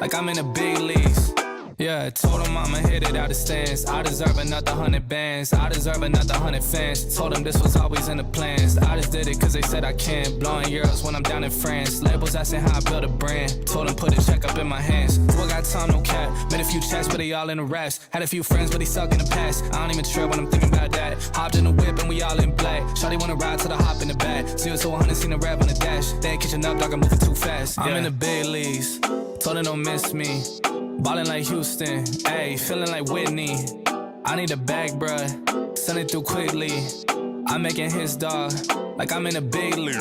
Like I'm in the big leagues. Yeah, told him I'ma hit it out the stands. I deserve another 100 bands. I deserve another 100 fans. Told them this was always in the plans. I just did it cause they said I can. Blowing euros when I'm down in France. Labels asking how I build a brand. Told them put a check up in my hands. Still got time, no cap. Made a few checks, but they all in the rest. Had a few friends, but they suck in the past. I don't even trip when I'm thinking about that. Hopped in the whip and we all in black. Shawty wanna ride till the hop in the back. 0 to 100, seen a rap on the dash. They ain't catching up, dog, I'm moving too fast. I'm in the big leagues. Told her don't miss me. Ballin' like Houston, ayy, feeling like Whitney. I need a bag, bruh, send it through quickly. I'm making his dog, like I'm in a big league.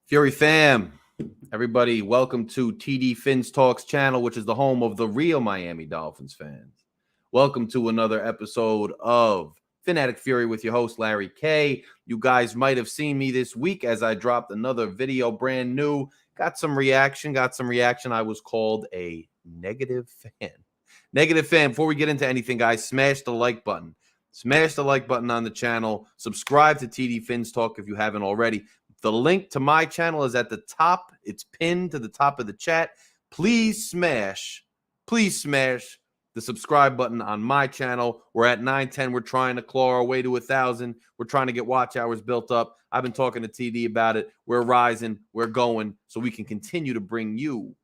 Fury fam, everybody, welcome to TDPHINSTALK's channel, which is the home of the real Miami Dolphins fans. Welcome to another episode of Phin Addict Fury with your host, Larry K. You guys might have seen me this week as I dropped another video, brand new. Got some reaction. I was called a negative fan. Negative fan. Before we get into anything, guys, smash the like button. Smash the like button on the channel. Subscribe to TDPHINSTALK if you haven't already. The link to my channel is at the top. It's pinned to the top of the chat. Please smash the subscribe button on my channel. We're at 910. We're trying to claw our way to 1,000. We're trying to get watch hours built up. I've been talking to TD about it. We're rising. We're going so we can continue to bring you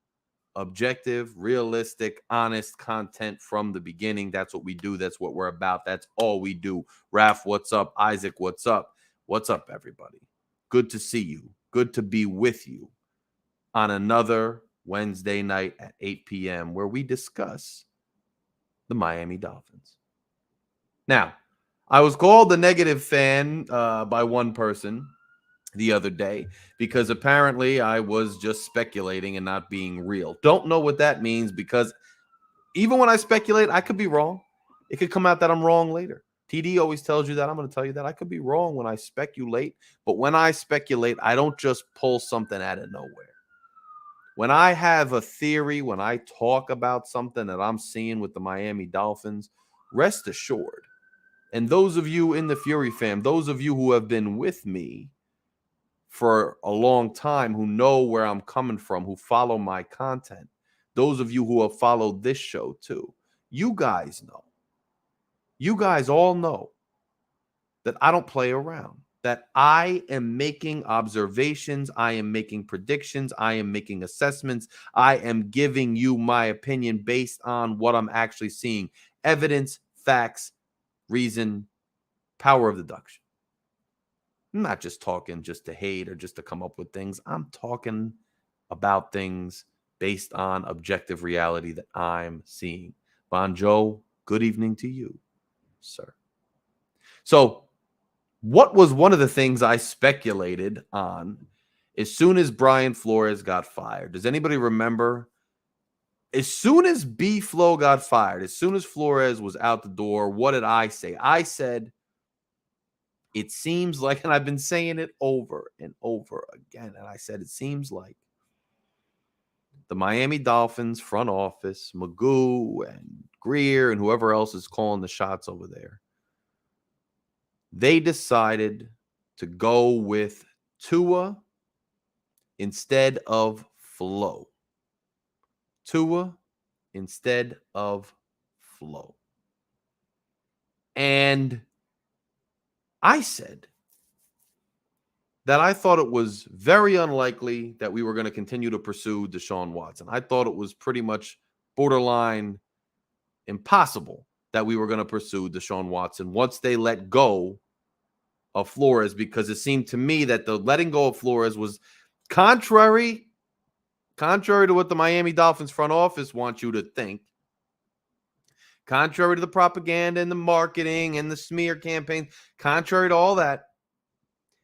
objective, realistic, honest content from the beginning. That's what we do. That's what we're about. That's all we do. Raph, what's up? Isaac, what's up? What's up, everybody? Good to see you. Good to be with you on another Wednesday night at 8 p.m. where we discuss the Miami Dolphins. Now, I was called the negative fan by one person the other day because apparently I was just speculating and not being real. Don't know what that means because even when I speculate, I could be wrong. It could come out that I'm wrong later. TD always tells you that. I'm going to tell you that. I could be wrong when I speculate, but when I speculate, I don't just pull something out of nowhere. When I have a theory, when I talk about something that I'm seeing with the Miami Dolphins, rest assured, and those of you in the Fury fam, those of you who have been with me for a long time, who know where I'm coming from, who follow my content, those of you who have followed this show too, you guys know. You guys all know that I don't play around, that I am making observations, I am making predictions, I am making assessments, I am giving you my opinion based on what I'm actually seeing. Evidence, facts, reason, power of deduction. I'm not just talking just to hate or just to come up with things. I'm talking about things based on objective reality that I'm seeing. Bonjo, good evening to you, sir. So, what was one of the things I speculated on as soon as Brian Flores got fired? Does anybody remember? As soon as B-Flow got fired, as soon as Flores was out the door, what did I say? I said, it seems like, and I've been saying it over and over again, and I said, it seems like the Miami Dolphins front office, Magoo and Greer and whoever else is calling the shots over there, they decided to go with Tua instead of Flo. Tua instead of Flo. And I said that I thought it was very unlikely that we were going to continue to pursue Deshaun Watson. I thought it was pretty much borderline impossible that we were going to pursue Deshaun Watson once they let go of Flores, because it seemed to me that the letting go of Flores was contrary to what the Miami Dolphins front office wants you to think, contrary to the propaganda and the marketing and the smear campaign, contrary to all that.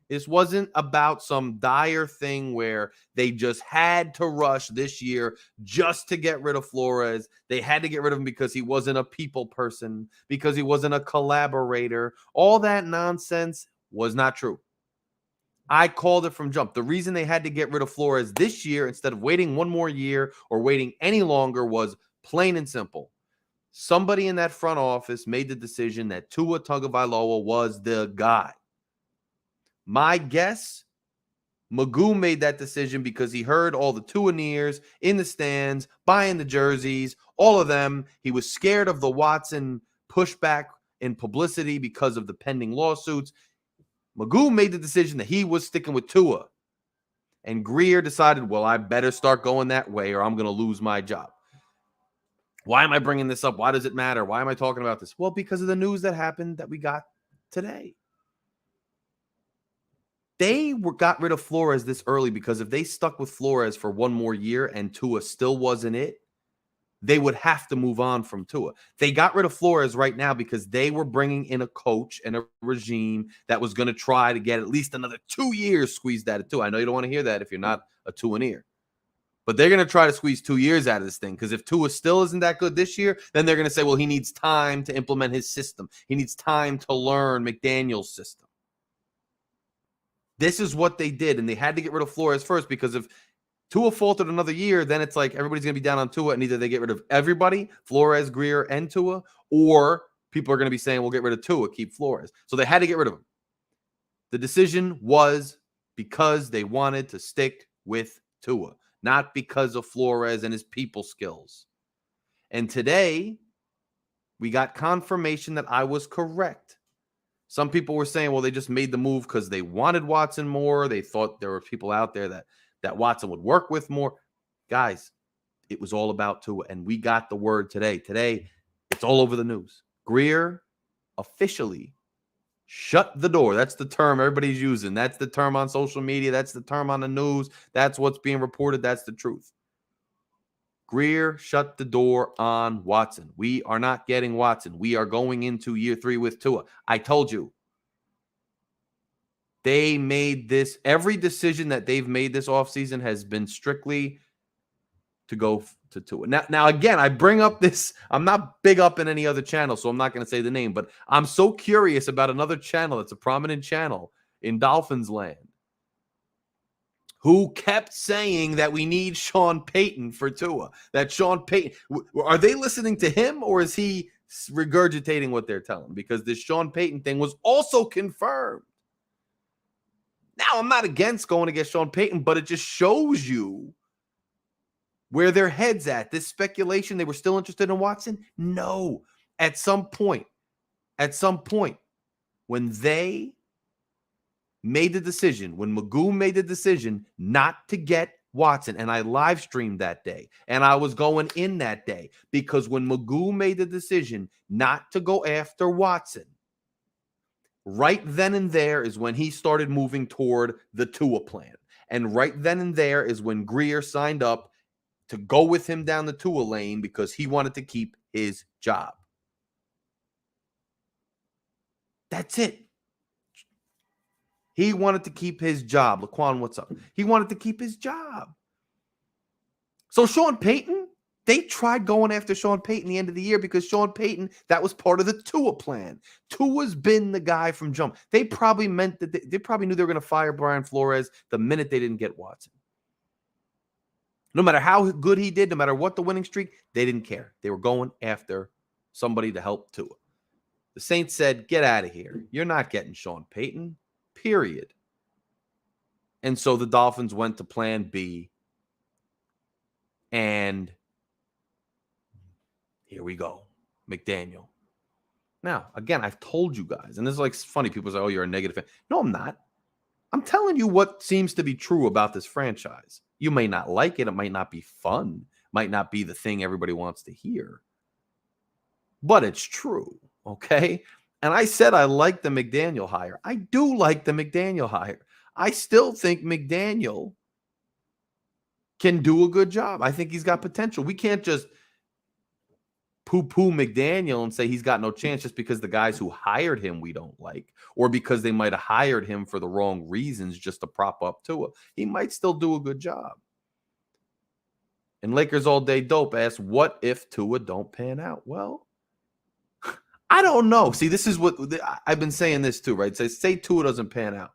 This wasn't about some dire thing where they just had to rush this year just to get rid of Flores. They had to get rid of him because he wasn't a people person, because he wasn't a collaborator. All that nonsense was not true. I called it from jump. The reason they had to get rid of Flores this year instead of waiting one more year or waiting any longer was plain and simple. Somebody in that front office made the decision that Tua Tagovailoa was the guy. My guess, Magoo made that decision because he heard all the Tuaneers in the stands, buying the jerseys, all of them. He was scared of the Watson pushback and publicity because of the pending lawsuits. Magoo made the decision that he was sticking with Tua. And Greer decided, well, I better start going that way or I'm going to lose my job. Why am I bringing this up? Why does it matter? Why am I talking about this? Well, because of the news that happened that we got today. They got rid of Flores this early because if they stuck with Flores for one more year and Tua still wasn't it, they would have to move on from Tua. They got rid of Flores right now because they were bringing in a coach and a regime that was going to try to get at least another 2 years squeezed out of Tua. I know you don't want to hear that if you're not a Tuaneer. But they're going to try to squeeze 2 years out of this thing because if Tua still isn't that good this year, then they're going to say, well, he needs time to implement his system. He needs time to learn McDaniel's system. This is what they did, and they had to get rid of Flores first because if Tua faltered another year, then it's like everybody's going to be down on Tua, and either they get rid of everybody, Flores, Greer, and Tua, or people are going to be saying, we'll get rid of Tua, keep Flores. So they had to get rid of him. The decision was because they wanted to stick with Tua, not because of Flores and his people skills. And today, we got confirmation that I was correct. Some people were saying, well, they just made the move because they wanted Watson more. They thought there were people out there that Watson would work with more. Guys, it was all about Tua, and we got the word today. Today, it's all over the news. Greer officially shut the door. That's the term everybody's using. That's the term on social media. That's the term on the news. That's what's being reported. That's the truth. Greer shut the door on Watson. We are not getting Watson. We are going into year 3 with Tua. I told you. They made this, every decision that they've made this offseason has been strictly to go to Tua. Now, again, I bring up this, I'm not big up in any other channel, so I'm not going to say the name, but I'm so curious about another channel that's a prominent channel in Dolphins land who kept saying that we need Sean Payton for Tua. That Sean Payton, are they listening to him or is he regurgitating what they're telling? Because this Sean Payton thing was also confirmed. Now, I'm not against going against Sean Payton, but it just shows you where their head's at. This speculation, they were still interested in Watson? No. At some point, when they made the decision, when Magoo made the decision not to get Watson, and I live streamed that day, and I was going in that day, because when Magoo made the decision not to go after Watson, Right then and there is when he started moving toward the Tua plan. And right then and there is when Greer signed up to go with him down the Tua lane because he wanted to keep his job. That's it. He wanted to keep his job. Laquan, what's up? He wanted to keep his job. So Sean Payton, they tried going after Sean Payton the end of the year because Sean Payton, that was part of the Tua plan. Tua's been the guy from jump. They probably meant that they probably knew they were going to fire Brian Flores the minute they didn't get Watson. No matter how good he did, no matter what the winning streak, they didn't care. They were going after somebody to help Tua. The Saints said, get out of here. You're not getting Sean Payton, period. And so the Dolphins went to plan B. And here we go. McDaniel. Now, again, I've told you guys, and this is like funny. People say, oh, you're a negative fan. No, I'm not. I'm telling you what seems to be true about this franchise. You may not like it. It might not be fun. Might not be the thing everybody wants to hear. But it's true, okay? And I said I like the McDaniel hire. I do like the McDaniel hire. I still think McDaniel can do a good job. I think he's got potential. We can't just poo-poo McDaniel and say he's got no chance just because the guys who hired him we don't like, or because they might have hired him for the wrong reasons just to prop up Tua. He might still do a good job. And Lakers All Day Dope asks, what if Tua don't pan out? Well, I don't know. See, this is what I've been saying this too, right? Say Tua doesn't pan out.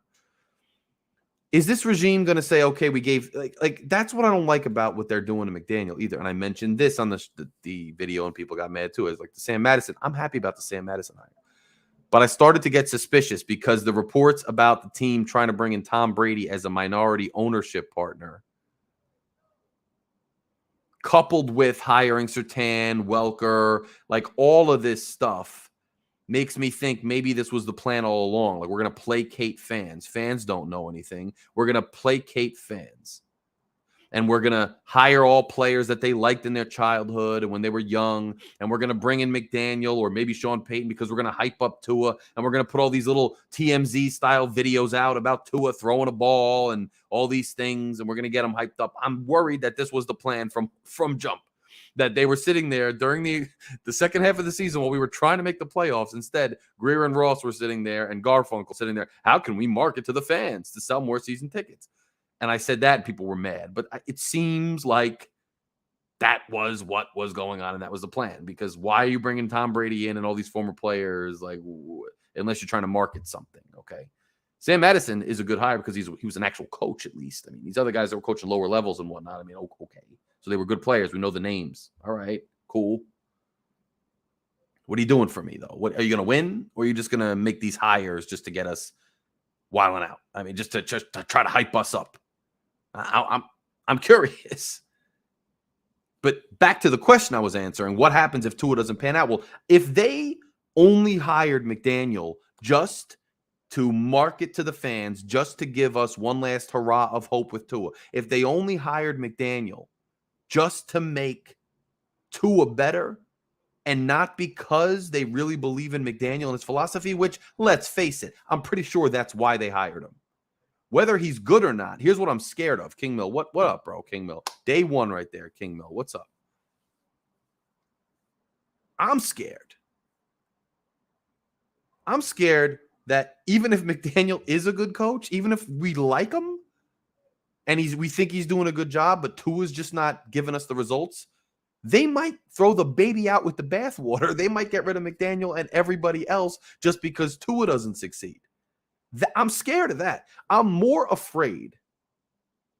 Is this regime going to say, okay, we gave like that's what I don't like about what they're doing to McDaniel either. And I mentioned this on the video and people got mad too. It's like the Sam Madison. I'm happy about the Sam Madison hire. But I started to get suspicious because the reports about the team trying to bring in Tom Brady as a minority ownership partner, coupled with hiring Surtain, Welker, like all of this stuff, makes me think maybe this was the plan all along. Like, we're going to placate fans. Fans don't know anything. We're going to placate fans. And we're going to hire all players that they liked in their childhood and when they were young. And we're going to bring in McDaniel or maybe Sean Payton because we're going to hype up Tua. And we're going to put all these little TMZ-style videos out about Tua throwing a ball and all these things. And we're going to get them hyped up. I'm worried that this was the plan from jump. That they were sitting there during the second half of the season while we were trying to make the playoffs. Instead, Greer and Ross were sitting there and Garfunkel sitting there. How can we market to the fans to sell more season tickets? And I said that and people were mad. But it seems like that was what was going on and that was the plan. Because why are you bringing Tom Brady in and all these former players? Like, unless you're trying to market something, okay? Sam Madison is a good hire because he was an actual coach at least. I mean, these other guys that were coaching lower levels and whatnot, I mean, okay. So they were good players. We know the names. All right, cool. What are you doing for me, though? What are you going to win? Or are you just going to make these hires just to get us wilding out? I mean, just to try to hype us up. I'm curious. But back to the question I was answering, what happens if Tua doesn't pan out? Well, if they only hired McDaniel just to market to the fans, just to give us one last hurrah of hope with Tua, if they only hired McDaniel just to make Tua better and not because they really believe in McDaniel and his philosophy, which, let's face it, I'm pretty sure that's why they hired him. Whether he's good or not, here's what I'm scared of. King Mill, what up, bro? King Mill. Day one right there, King Mill. What's up? I'm scared. I'm scared that even if McDaniel is a good coach, even if we like him, and we think he's doing a good job, but Tua's just not giving us the results, they might throw the baby out with the bathwater. They might get rid of McDaniel and everybody else just because Tua doesn't succeed. I'm scared of that. I'm more afraid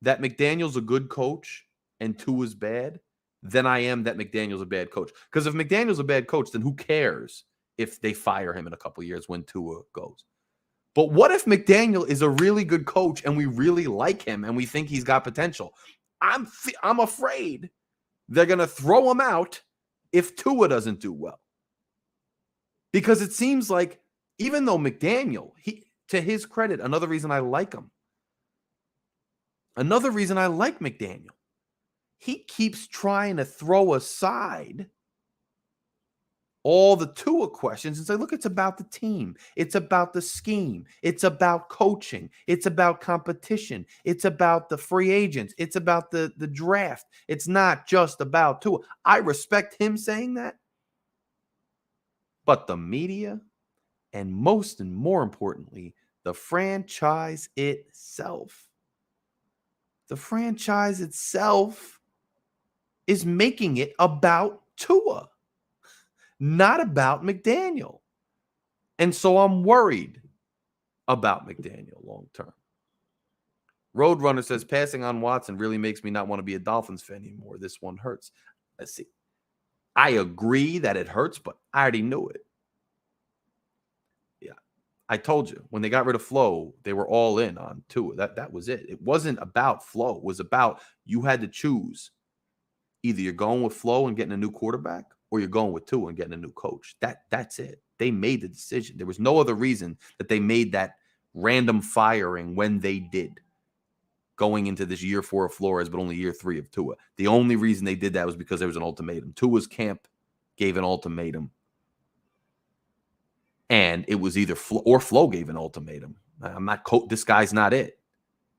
that McDaniel's a good coach and Tua's bad than I am that McDaniel's a bad coach. Because if McDaniel's a bad coach, then who cares if they fire him in a couple of years when Tua goes? But what if McDaniel is a really good coach and we really like him and we think he's got potential? I'm afraid they're going to throw him out if Tua doesn't do well. Because it seems like even though McDaniel, to his credit, another reason I like him, another reason I like McDaniel, he keeps trying to throw aside all the Tua questions and say, look, it's about the team. It's about the scheme. It's about coaching. It's about competition. It's about the free agents. It's about the draft. It's not just about Tua. I respect him saying that. But the media, and most and more importantly, the franchise itself. The franchise itself is making it about Tua, not about McDaniel. And so I'm worried about McDaniel long term. Roadrunner says, passing on Watson really makes me not want to be a Dolphins fan anymore. This one hurts. Let's see. I agree that it hurts, but I already knew it. Yeah. I told you, when they got rid of Flo, they were all in on Tua. That was it. It wasn't about Flo. It was about you had to choose. Either you're going with Flo and getting a new quarterback, or you're going with Tua and getting a new coach. That's it. They made the decision. There was no other reason that they made that random firing when they did, going into this year 4 of Flores, but only year 3 of Tua. The only reason they did that was because there was an ultimatum. Tua's camp gave an ultimatum, and it was either Flo gave an ultimatum. This guy's not it.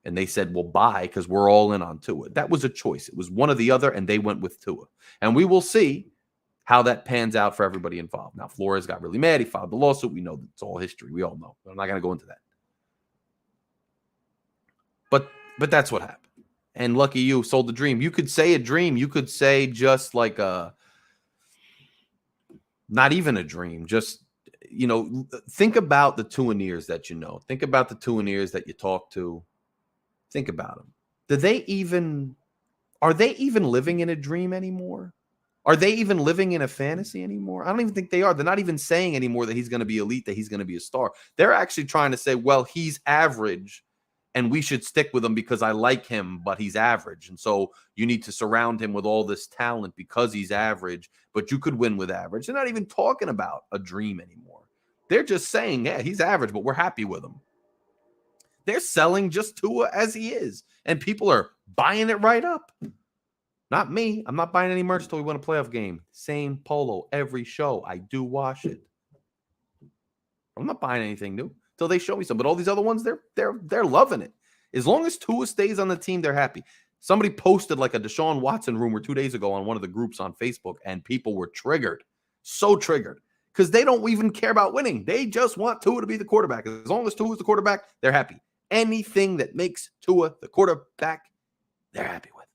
And they said, well, bye, because we're all in on Tua. That was a choice. It was one or the other, and they went with Tua. And we will see how that pans out for everybody involved. Now, Flores got really mad. He filed the lawsuit. We know it's all history. We all know. I'm not going to go into that. But that's what happened. And lucky you sold the dream. You could say a dream. You could say just like not even a dream. Just, think about the Tuaneers that you know. Think about the Tuaneers that you talk to. Think about them. Are they even living in a dream anymore? Are they even living in a fantasy anymore? I don't even think they are. They're not even saying anymore that he's going to be elite, that he's going to be a star. They're actually trying to say, well, he's average and we should stick with him because I like him, but he's average. And so you need to surround him with all this talent because he's average, but you could win with average. They're not even talking about a dream anymore. They're just saying, yeah, he's average, but we're happy with him. They're selling just Tua as he is, and people are buying it right up. Not me. I'm not buying any merch until we win a playoff game. Same polo every show. I do wash it. I'm not buying anything new until they show me some. But all these other ones, they're loving it. As long as Tua stays on the team, they're happy. Somebody posted like a Deshaun Watson rumor 2 days ago on one of the groups on Facebook, and people were triggered. So triggered. Because they don't even care about winning. They just want Tua to be the quarterback. As long as Tua is the quarterback, they're happy. Anything that makes Tua the quarterback, they're happy with.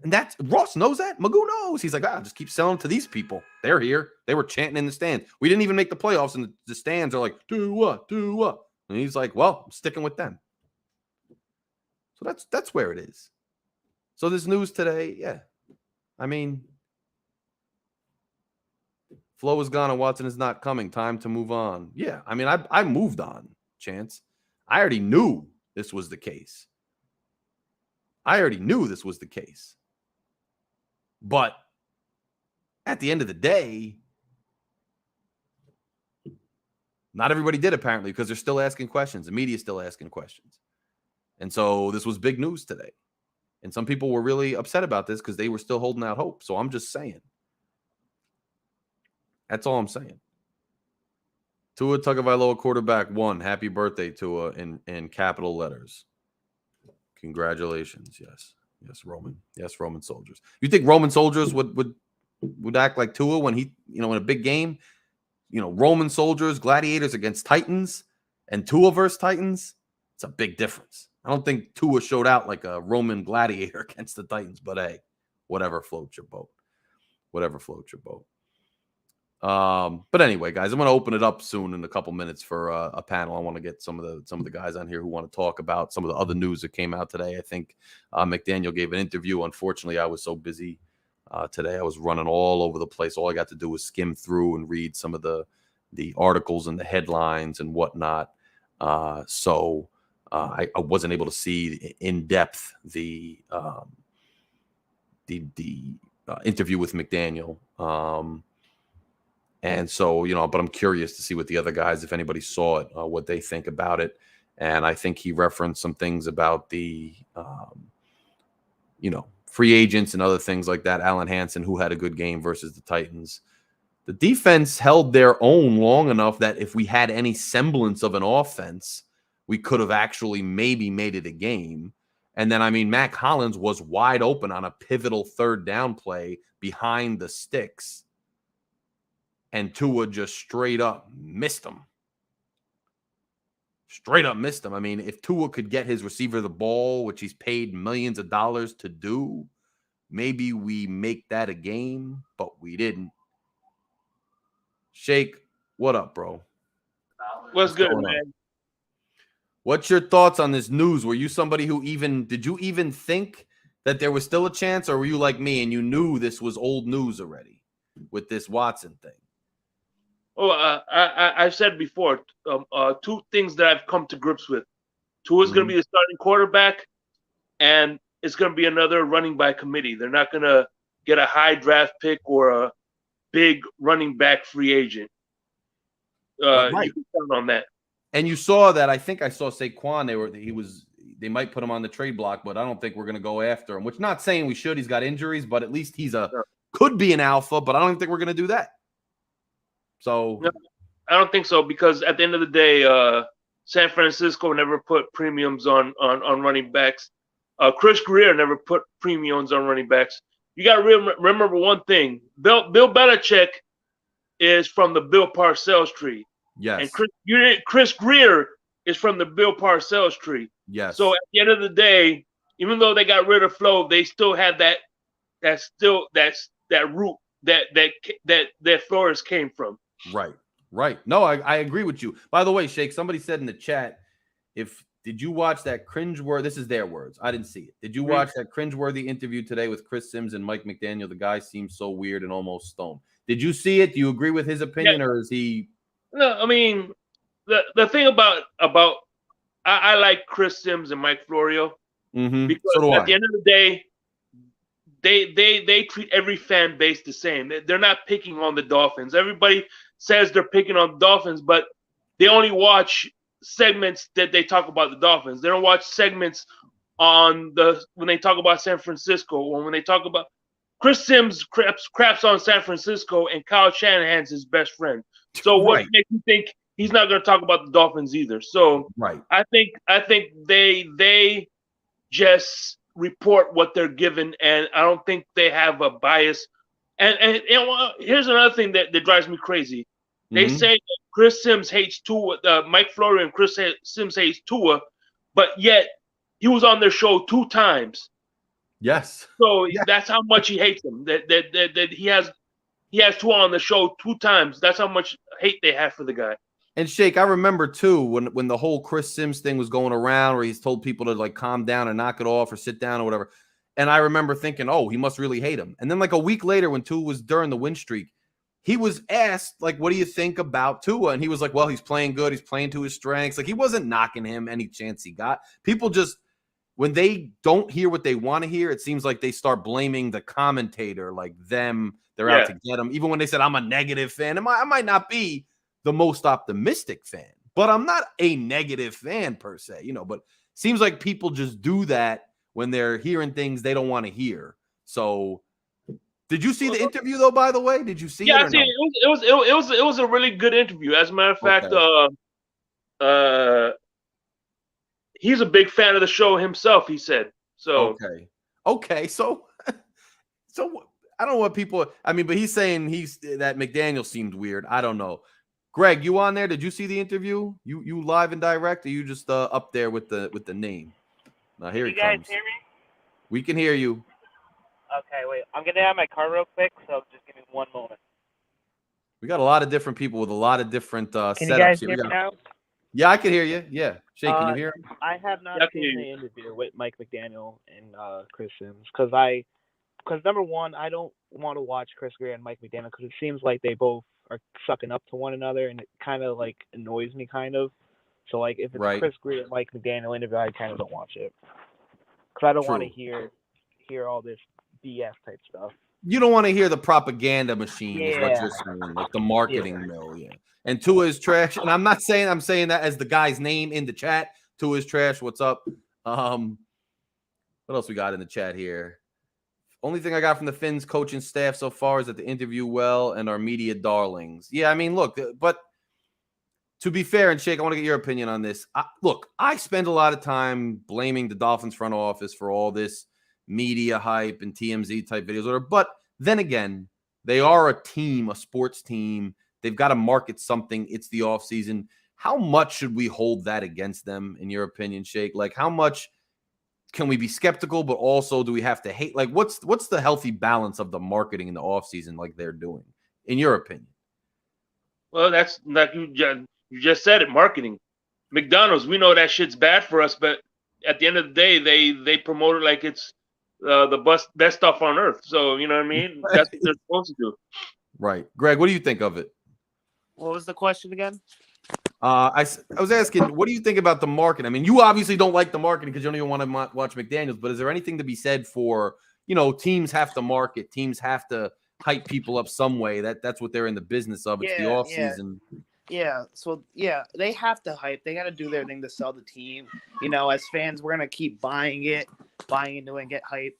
And that's Ross knows that. Magoo knows. He's like, just keep selling to these people. They're here. They were chanting in the stands. We didn't even make the playoffs, and the stands are like, Tua. And he's like, well, I'm sticking with them. So that's where it is. So this news today, yeah. I mean, Flo is gone and Watson is not coming. Time to move on. Yeah, I mean, I moved on, Chance. I already knew this was the case. But at the end of the day, not everybody did, apparently, because they're still asking questions. The media is still asking questions. And so this was big news today. And some people were really upset about this because they were still holding out hope. So I'm just saying. That's all I'm saying. Tua Tagovailoa, quarterback, 1. Happy birthday, Tua, in capital letters. Congratulations. Yes, Roman. Yes, Roman soldiers. You think Roman soldiers would act like Tua when he, in a big game? Roman soldiers, gladiators against Titans, and Tua versus Titans? It's a big difference. I don't think Tua showed out like a Roman gladiator against the Titans, but hey, whatever floats your boat. But anyway, guys, I'm going to open it up soon in a couple minutes for a panel. I want to get some of the guys on here who want to talk about some of the other news that came out today. I think McDaniel gave an interview. Unfortunately, I was so busy today. I was running all over the place. All I got to do was skim through and read some of the articles and the headlines and whatnot. So I wasn't able to see in depth the interview with McDaniel. And so, but I'm curious to see what the other guys, if anybody saw it, what they think about it. And I think he referenced some things about the, free agents and other things like that. Allen Hansen, who had a good game versus the Titans. The defense held their own long enough that if we had any semblance of an offense, we could have actually maybe made it a game. And then, I mean, Mac Hollins was wide open on a pivotal third down play behind the sticks. And Tua just straight up missed him. Straight up missed him. I mean, if Tua could get his receiver the ball, which he's paid millions of dollars to do, maybe we make that a game, but we didn't. Shake, what up, bro? What's good, man? What's your thoughts on this news? Were you somebody who did you even think that there was still a chance, or were you like me and you knew this was old news already with this Watson thing? Oh, I've said before, two things that I've come to grips with. Tua's going to be the starting quarterback, and it's going to be another running back committee. They're not going to get a high draft pick or a big running back free agent. Right. You can count on that. And you saw that. I think I saw Saquon. They might put him on the trade block, but I don't think we're going to go after him. Which, not saying we should. He's got injuries, but at least could be an alpha. But I don't think we're going to do that. So no, I don't think so, because at the end of the day, San Francisco never put premiums on running backs. Chris Greer never put premiums on running backs. You got to remember one thing: Bill Belichick is from the Bill Parcells tree. Yes. And Chris Greer is from the Bill Parcells tree. Yes. So at the end of the day, even though they got rid of Flo, they still had that root that Flores came from. Right. No, I agree with you. By the way, Shake, somebody said in the chat, did you watch that cringeworthy? This is their words. I didn't see it. Did you watch that cringeworthy interview today with Chris Sims and Mike McDaniel? The guy seems so weird and almost stoned. Did you see it? Do you agree with his opinion, or is he? No, I mean, the thing about I like Chris Sims and Mike Florio because so at the end of the day, they treat every fan base the same. They're not picking on the Dolphins. Everybody says they're picking on the Dolphins, but they only watch segments that they talk about the Dolphins. They don't watch segments when they talk about San Francisco, or when they talk about Chris Sims craps on San Francisco, and Kyle Shanahan's his best friend. So what makes you think he's not going to talk about the Dolphins either? So I think they just report what they're given, and I don't think they have a bias. And here's another thing that drives me crazy. They say that Chris Sims hates Tua. Mike Florio and Chris Sims hates Tua, but yet he was on their show 2 times. Yes. So that's how much he hates him. That he has Tua on the show 2 times. That's how much hate they have for the guy. And Shake, I remember too when the whole Chris Sims thing was going around, where he's told people to like calm down and knock it off or sit down or whatever. And I remember thinking, oh, he must really hate him. And then like a week later, when Tua was during the win streak, he was asked, like, what do you think about Tua? And he was like, well, he's playing good. He's playing to his strengths. Like, he wasn't knocking him any chance he got. People just, when they don't hear what they want to hear, it seems like they start blaming the commentator, like they're out to get him. Even when they said, I'm a negative fan, I might not be the most optimistic fan, but I'm not a negative fan per se, but seems like people just do that when they're hearing things they don't want to hear. So did you see the interview though, by the way? Did you see it? Yeah, it was a really good interview. As a matter of fact, he's a big fan of the show himself, he said. So okay. So I don't know what people, but he's saying that McDaniel seemed weird. I don't know. Greg, you on there? Did you see the interview? You live and direct, or you just up there with the name? Now here he comes. Can you guys hear me? We can hear you. Okay, wait. I'm gonna have my car real quick, so just give me one moment. We got a lot of different people with a lot of different setups. Can you guys hear me now? Yeah, I can hear you. Yeah, Shake, can you hear him? I have not seen the interview with Mike McDaniel and Chris Sims because number one, I don't want to watch Chris Greer and Mike McDaniel because it seems like they both are sucking up to one another, and it kind of like annoys me kind of. So like if it's Chris Greer and Mike McDaniel interview, I kind of don't watch it because I don't want to hear all this BS type stuff. You don't want to hear the propaganda machine, is what you're saying, like the marketing mill, And Tua is trash, and I'm saying that as the guy's name in the chat. Tua is trash. What's up? What else we got in the chat here? Only thing I got from the Fins coaching staff so far is that they interview well and are media darlings. Yeah, I mean, look, but to be fair, and Shake, I want to get your opinion on this. Look, I spend a lot of time blaming the Dolphins front office for all this media hype and TMZ type videos, but then again, they are a team, a sports team. They've got to market something. It's the offseason. How much should we hold that against them, in your opinion, Shake? Like, how much can we be skeptical, but also do we have to hate? Like, what's the healthy balance of the marketing in the offseason like they're doing, in your opinion? Well, that's like you just said it, marketing. McDonald's, we know that shit's bad for us, but at the end of the day, they promote it like it's the best stuff on earth. So, you know what I mean? That's what they're supposed to do. Right. Greg, what do you think of it? What was the question again? I was asking, what do you think about the marketing? I mean, you obviously don't like the marketing because you don't even want to watch McDaniels, but is there anything to be said for, teams have to market, teams have to hype people up some way? That's what they're in the business of. It's the off season. Yeah. So they have to hype. They got to do their thing to sell the team. As fans, we're gonna keep buying into it and get hyped.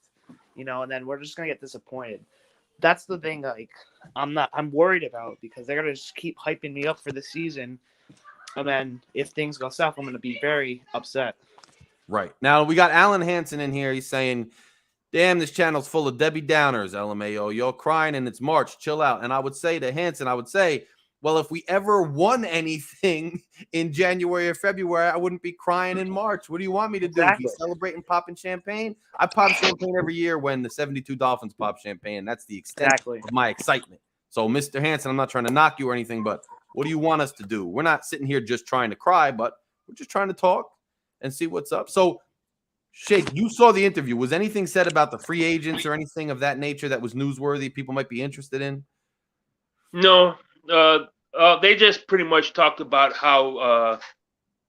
And then we're just gonna get disappointed. That's the thing. Like, I'm worried about, because they're gonna just keep hyping me up for the season, and then if things go south, I'm gonna be very upset. Right. Now we got Alan Hansen in here. He's saying, "Damn, this channel's full of Debbie Downers. LMAO, you're crying and it's March. Chill out." And I would say to Hansen, well, if we ever won anything in January or February, I wouldn't be crying in March. What do you want me to do? Exactly. Be celebrating popping champagne? I pop champagne every year when the 72 Dolphins pop champagne. That's the extent of my excitement. So, Mr. Hansen, I'm not trying to knock you or anything, but what do you want us to do? We're not sitting here just trying to cry, but we're just trying to talk and see what's up. So, Shake, you saw the interview. Was anything said about the free agents or anything of that nature that was newsworthy people might be interested in? No. They just pretty much talked about how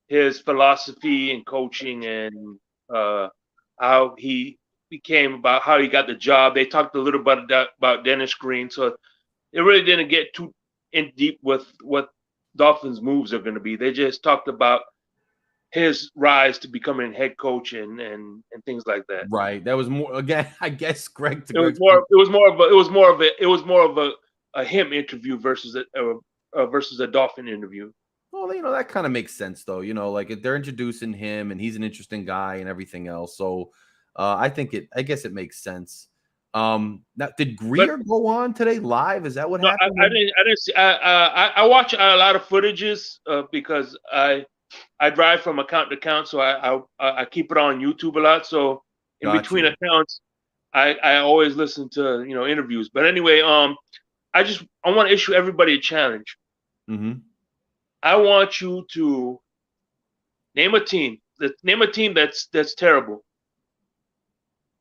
his philosophy and coaching and how he became, about how he got the job. They talked a little bit about Dennis Green, so it really didn't get too in deep with what Dolphins' moves are going to be. They just talked about his rise to becoming head coach and things like that. Right. That was more, again, I guess, Greg. It was more of a him interview versus a Dolphin interview. Well, that kind of makes sense, though. Like, if they're introducing him and he's an interesting guy and everything else. So I guess it makes sense. Now, did Greer go on today live? Is that what happened? I didn't see. I watch a lot of footages because I drive from account to account, so I keep it on YouTube a lot. So in between accounts, I always listen to interviews. But anyway, I want to issue everybody a challenge. Mm-hmm. I want you to name a team. Name a team that's terrible.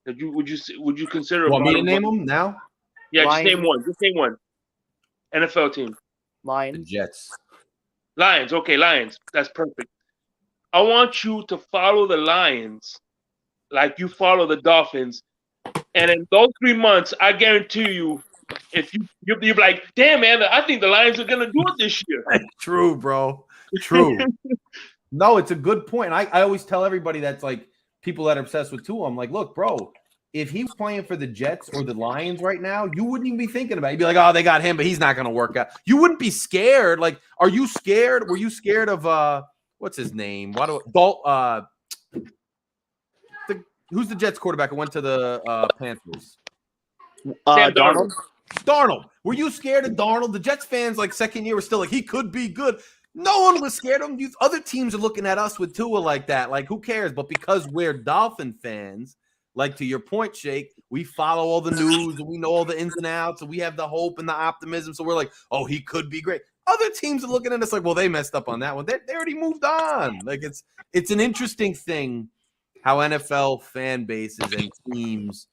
Would you consider? You want me to name them now? Yeah, Lions. just name one. Just name one. NFL team. Lions. The Jets. Lions. Okay, Lions. That's perfect. I want you to follow the Lions like you follow the Dolphins, and in those 3 months, I guarantee you, if you'll be like, damn man, I think the Lions are gonna do it this year. True, bro. True. No, it's a good point. I always tell everybody that's like people that are obsessed with Tua. I'm like, look, bro, if he was playing for the Jets or the Lions right now, you wouldn't even be thinking about it. You'd be like, oh, they got him, but he's not gonna work out. You wouldn't be scared. Like, are you scared? Were you scared of what's his name? Who's the Jets quarterback who went to the Panthers? Sam Darnold. Darnold. Were you scared of Darnold? The Jets fans, like, second year, were still like, he could be good. No one was scared of him. These other teams are looking at us with Tua like that. Like, who cares? But because we're Dolphin fans, like, to your point, Shake, we follow all the news and we know all the ins and outs and we have the hope and the optimism. So we're like, oh, he could be great. Other teams are looking at us like, well, they messed up on that one. They already moved on. Like, it's an interesting thing how NFL fan bases and teams,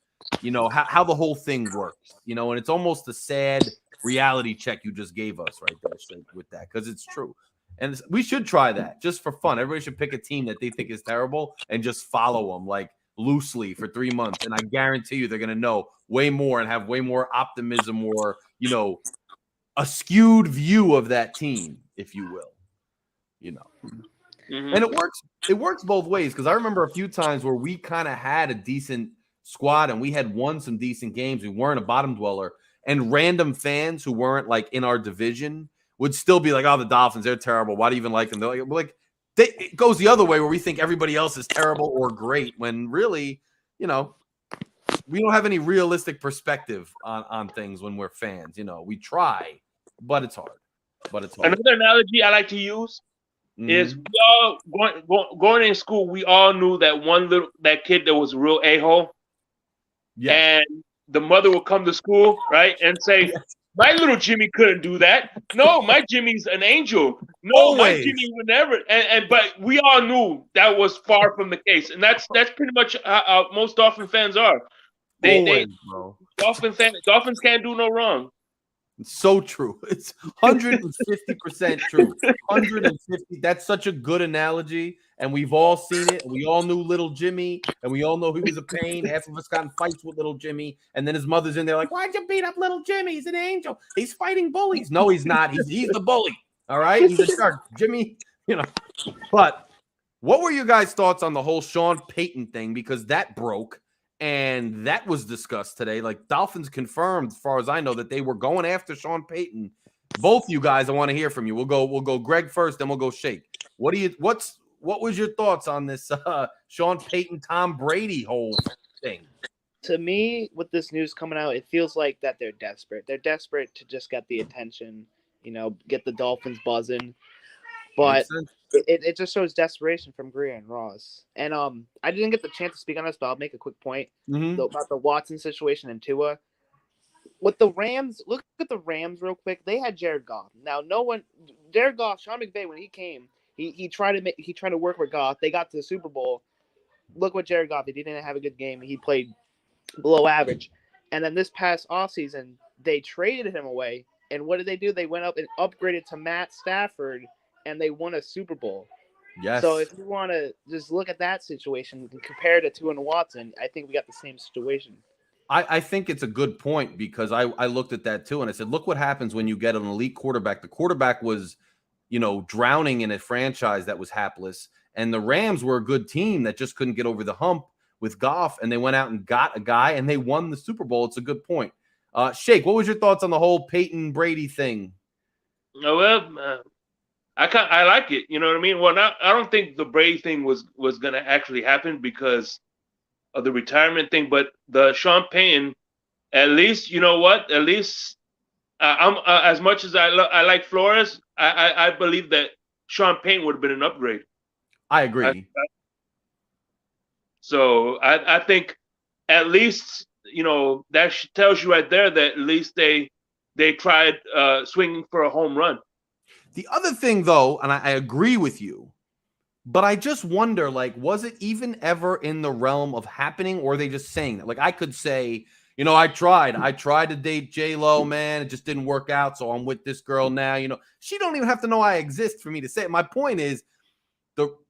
how the whole thing works, and it's almost a sad reality check you just gave us right there with that, because it's true. And we should try that just for fun. Everybody should pick a team that they think is terrible and just follow them like loosely for 3 months. And I guarantee you they're going to know way more and have way more optimism or, a skewed view of that team, if you will, Mm-hmm. And it works both ways, because I remember a few times where we kind of had a decent squad, and we had won some decent games. We weren't a bottom dweller, and random fans who weren't like in our division would still be like, "Oh, the Dolphins, they're terrible. Why do you even like them?" They're like it goes the other way where we think everybody else is terrible or great when really, we don't have any realistic perspective on things when we're fans. We try, but it's hard. Another analogy I like to use is we all going in school. We all knew that kid that was a real a-hole. Yeah. And the mother would come to school, right, and say, "My little Jimmy couldn't do that. No, my Jimmy's an angel. No, Always. My Jimmy would never." But we all knew that was far from the case, and that's pretty much how most Dolphin fans are. Dolphins can't do no wrong. It's so true. It's 150% true. 150. That's such a good analogy. And we've all seen it. We all knew little Jimmy, and we all know he was a pain. Half of us got in fights with little Jimmy. And then his mother's in there like, "Why'd you beat up little Jimmy? He's an angel. He's fighting bullies." No, he's not. He's the bully. All right. He's a shark. Jimmy, But what were your guys' thoughts on the whole Sean Payton thing? Because that broke. And that was discussed today. Like, Dolphins confirmed, as far as I know, that they were going after Sean Payton. Both you guys, I want to hear from you. We'll go Greg first, then we'll go Shake. What was your thoughts on this Sean Payton, Tom Brady whole thing? To me, with this news coming out, it feels like that they're desperate. They're desperate to just get the attention, get the Dolphins buzzing. But it just shows desperation from Greer and Ross. And I didn't get the chance to speak on this, but I'll make a quick point about the Watson situation and Tua. With the Rams, look at the Rams real quick. They had Jared Goff. Now, Jared Goff, Sean McVay, when he came, he tried to work with Goff. They got to the Super Bowl. Look what Jared Goff did. He didn't have a good game. He played below average. And then this past offseason, they traded him away. And what did they do? They went up and upgraded to Matt Stafford, and they won a Super Bowl. Yes. So if you want to just look at that situation and compare it to Tua and Watson, I think we got the same situation. I think it's a good point because I looked at that too, and I said, look what happens when you get an elite quarterback. The quarterback was, drowning in a franchise that was hapless, and the Rams were a good team that just couldn't get over the hump with Goff, and they went out and got a guy, and they won the Super Bowl. It's a good point. Shake, what was your thoughts on the whole Payton Brady thing? Well, I like it. You know what I mean? Well, I don't think the Brady thing was going to actually happen because of the retirement thing, but the Sean Payton, at least, you know what? At least I'm as much as I like Flores, I believe that Sean Payton would have been an upgrade. I agree. So I think at least, that tells you right there that at least they tried swinging for a home run. The other thing, though, and I agree with you, but I just wonder, was it even ever in the realm of happening, or are they just saying that? Like, I could say, I tried to date J-Lo, man. It just didn't work out, so I'm with this girl now. She don't even have to know I exist for me to say it. My point is,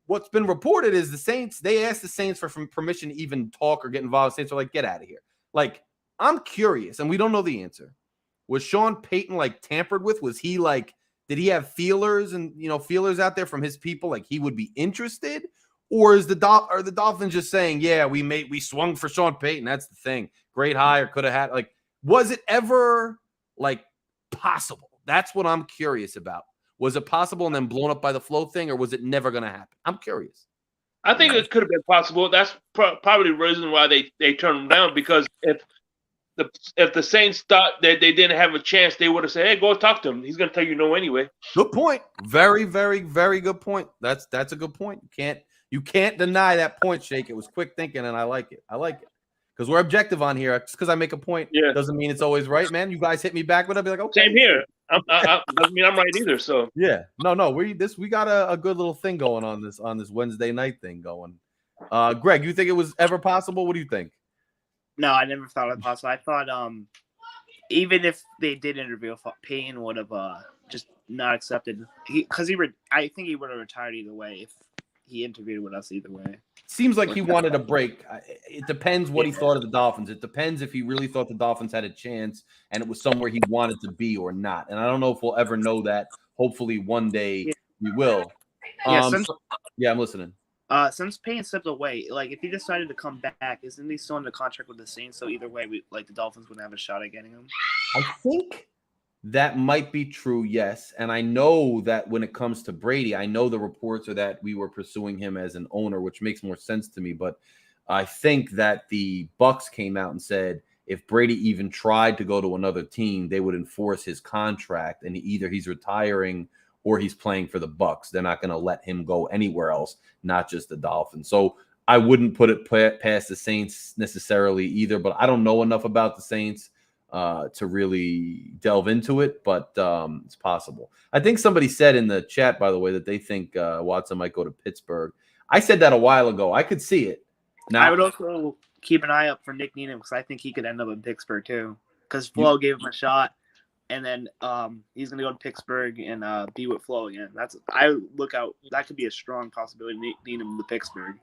what's been reported is the Saints, they asked the Saints for permission to even talk or get involved. The Saints are like, get out of here. Like, I'm curious, and we don't know the answer. Was Sean Payton, tampered with? Was he, did he have feelers and, feelers out there from his people? Like, he would be interested? Or are the Dolphins just saying, yeah, we swung for Sean Payton. That's the thing. Great hire, could have had, was it ever, possible? That's what I'm curious about. Was it possible and then blown up by the flow thing, or was it never going to happen? I'm curious. I think it could have been possible. That's probably the reason why they turned him down, because if the Saints thought that they didn't have a chance, they would have said, hey, go talk to him. He's going to tell you no anyway. Good point. Very, very, very good point. That's a good point. You can't deny that point, Shake. It was quick thinking, and I like it. Because we're objective on here. Just because I make a point doesn't mean it's always right, man. You guys hit me back with it, I'll be like, okay. Same here. Doesn't mean I'm right either. So yeah, no, we got a good little thing going on this Wednesday night thing going. Greg, you think it was ever possible? What do you think? No, I never thought it possible. I thought even if they did interview, Payton would have just not accepted. I think he would have retired either way if he interviewed with us either way. Seems like he wanted a break. It depends what he thought of the Dolphins. It depends if he really thought the Dolphins had a chance and it was somewhere he wanted to be or not. And I don't know if we'll ever know that. Hopefully one day we will. I'm listening. Since Payton stepped away, like if he decided to come back, isn't he still under contract with the Saints? So either way, the Dolphins wouldn't have a shot at getting him. I think that might be true, yes. And I know that when it comes to Brady, I know the reports are that we were pursuing him as an owner, which makes more sense to me. But I think that the Bucs came out and said if Brady even tried to go to another team, they would enforce his contract, and either he's retiring or he's playing for the Bucs. They're not going to let him go anywhere else, not just the Dolphins. So I wouldn't put it past the Saints necessarily either, but I don't know enough about the Saints to really delve into it, but it's possible. I think somebody said in the chat, by the way, that they think Watson might go to Pittsburgh. I said that a while ago. I could see it. Now, I would also keep an eye up for Nick Needham because I think he could end up in Pittsburgh too. Because Flo gave him a shot, and then he's going to go to Pittsburgh and be with Flo again. I look out. That could be a strong possibility. Nick Needham to Pittsburgh.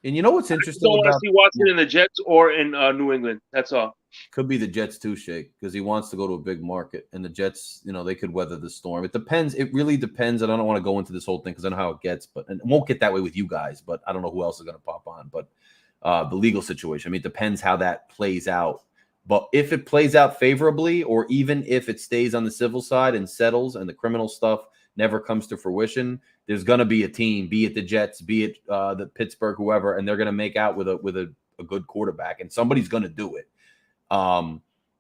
And you know what's interesting? I don't want to see Watson in the Jets or in New England. That's all. Could be the Jets too, Shake, because he wants to go to a big market. And the Jets, they could weather the storm. It depends. It really depends. And I don't want to go into this whole thing because I know how it gets. And it won't get that way with you guys. But I don't know who else is going to pop on. But the legal situation, I mean, it depends how that plays out. But if it plays out favorably, or even if it stays on the civil side and settles and the criminal stuff never comes to fruition, there's going to be a team, be it the Jets, be it the Pittsburgh, whoever, and they're going to make out with a good quarterback, and somebody's going to do it.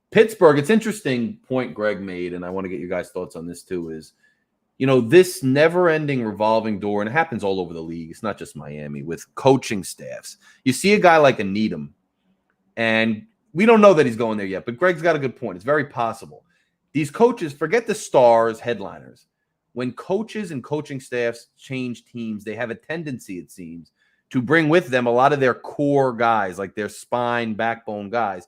Pittsburgh, it's interesting point Greg made, and I want to get your guys' thoughts on this too, is, this never-ending revolving door, and it happens all over the league. It's not just Miami, with coaching staffs. You see a guy like a Needham, and we don't know that he's going there yet, but Greg's got a good point. It's very possible. These coaches, forget the stars, headliners. When coaches and coaching staffs change teams, they have a tendency, it seems, to bring with them a lot of their core guys, like their spine, backbone guys.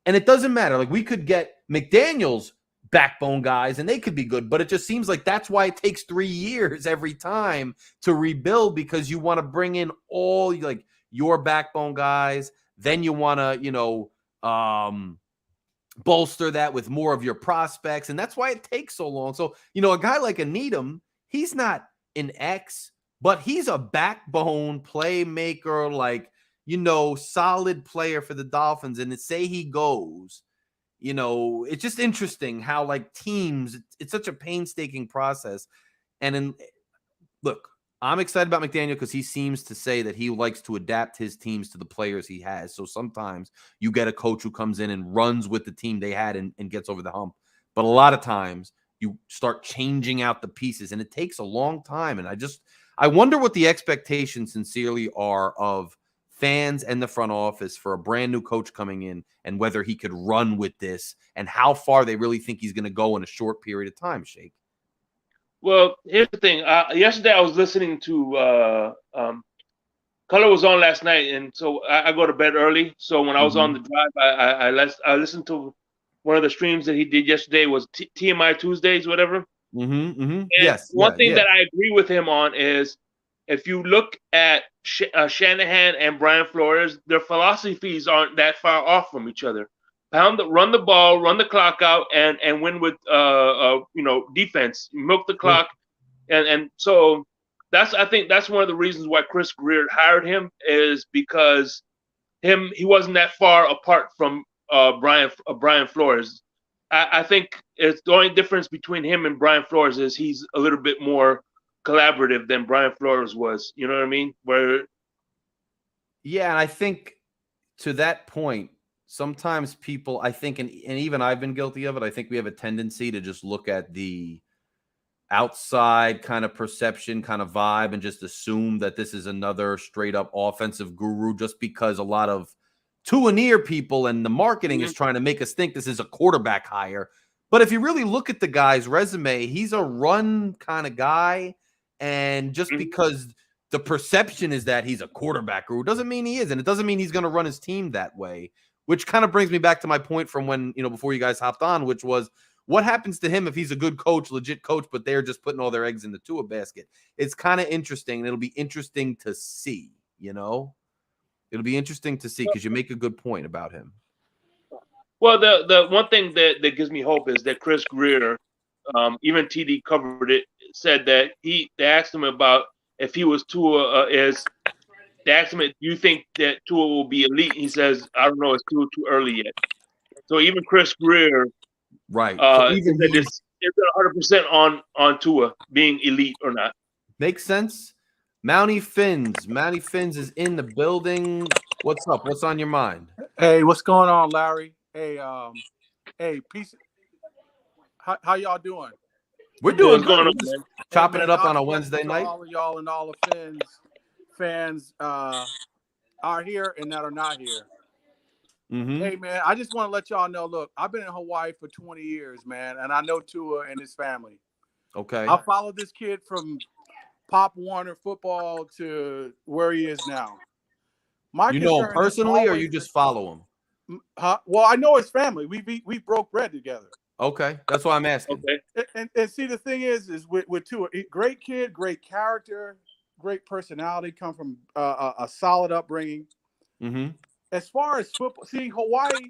And it doesn't matter. Like, we could get McDaniel's backbone guys, and they could be good, but it just seems like that's why it takes 3 years every time to rebuild, because you want to bring in all, like, your backbone guys. Then you want to, bolster that with more of your prospects, and that's why it takes so long. So, a guy like a Needham, he's not an X, but he's a backbone playmaker, like, solid player for the Dolphins. And to say he goes, it's just interesting how, like, teams, it's such a painstaking process. And look, I'm excited about McDaniel because he seems to say that he likes to adapt his teams to the players he has. So sometimes you get a coach who comes in and runs with the team they had and gets over the hump. But a lot of times you start changing out the pieces, and it takes a long time. And I wonder what the expectations sincerely are of fans and the front office for a brand new coach coming in, and whether he could run with this and how far they really think he's going to go in a short period of time, Shake. Well, here's the thing. Yesterday I was listening to Color was on last night, and so I go to bed early. So when I was on the drive, I listened to one of the streams that he did yesterday. Was TMI Tuesdays, whatever. Yes. One thing that I agree with him on is, if you look at Shanahan and Brian Flores, their philosophies aren't that far off from each other. Run the ball, run the clock out, and win with defense. Milk the clock, and so I think that's one of the reasons why Chris Greer hired him, is because he wasn't that far apart from Brian Flores. I think it's the only difference between him and Brian Flores is he's a little bit more collaborative than Brian Flores was. You know what I mean? Yeah, and I think to that point, sometimes people, I think, and even I've been guilty of it, I think we have a tendency to just look at the outside kind of perception, kind of vibe, and just assume that this is another straight up offensive guru, just because a lot of Tua people and the marketing is trying to make us think this is a quarterback hire. But if you really look at the guy's resume, he's a run kind of guy. And just because the perception is that he's a quarterback guru doesn't mean he is. And it doesn't mean he's going to run his team that way, which kind of brings me back to my point from when, before you guys hopped on, which was, what happens to him if he's a good coach, legit coach, but they're just putting all their eggs in the Tua basket? It's kind of interesting, and it'll be interesting to see, It'll be interesting to see, because you make a good point about him. Well, the one thing that gives me hope is that Chris Greer, even TD covered it, said that they asked him about if he was Tua, is They asked him, "Do you think that Tua will be elite?" He says, "I don't know. It's too early yet." So even Chris Greer Right. So even said this is 100% on Tua being elite or not. makes sense. Mountie Fins is in the building. What's up? What's on your mind? Hey, what's going on, Larry? Hey, peace. How y'all doing? We're doing What's going good. on, We're just man? chopping Hey, it up God on a bless Wednesday to night. all of y'all and all the fans are here and that are not here. Mm-hmm. Hey, man, I just want to let y'all know. Look, I've been in Hawaii for 20 years, man, and I know Tua and his family. Okay. I followed this kid from Pop Warner football to where he is now. My You know him concern has personally, or always you just follow him? well, I know his family. We broke bread together. Okay, that's why I'm asking. Okay. And see, the thing is with Tua, great kid, great character, great personality, come from a solid upbringing. Mm-hmm. As far as football, see, Hawaii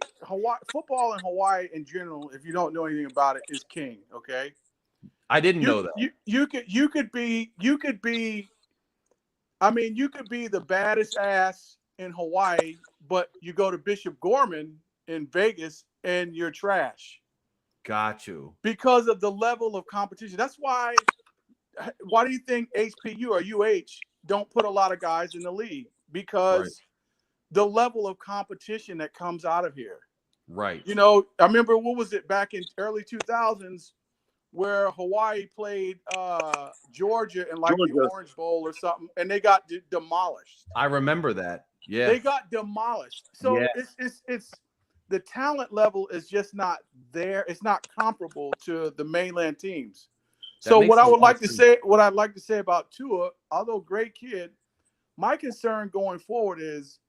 football in Hawaii in general, if you don't know anything about it, is king. Okay, I didn't know that. You could be. I mean, you could be the baddest ass in Hawaii, but you go to Bishop Gorman in Vegas and you're trash. Got you. Because of the level of competition. That's why do you think HPU or UH don't put a lot of guys in the league? Because the level of competition that comes out of here. Right. You know, I remember, what was it, back in early 2000s where Hawaii played Georgia in like the Orange Bowl or something, and they got demolished. I remember that. Yeah. They got demolished. So Yeah. it's the talent level is just not there. It's not comparable to the mainland teams. So what I'd like to say about Tua, although great kid, my concern going forward is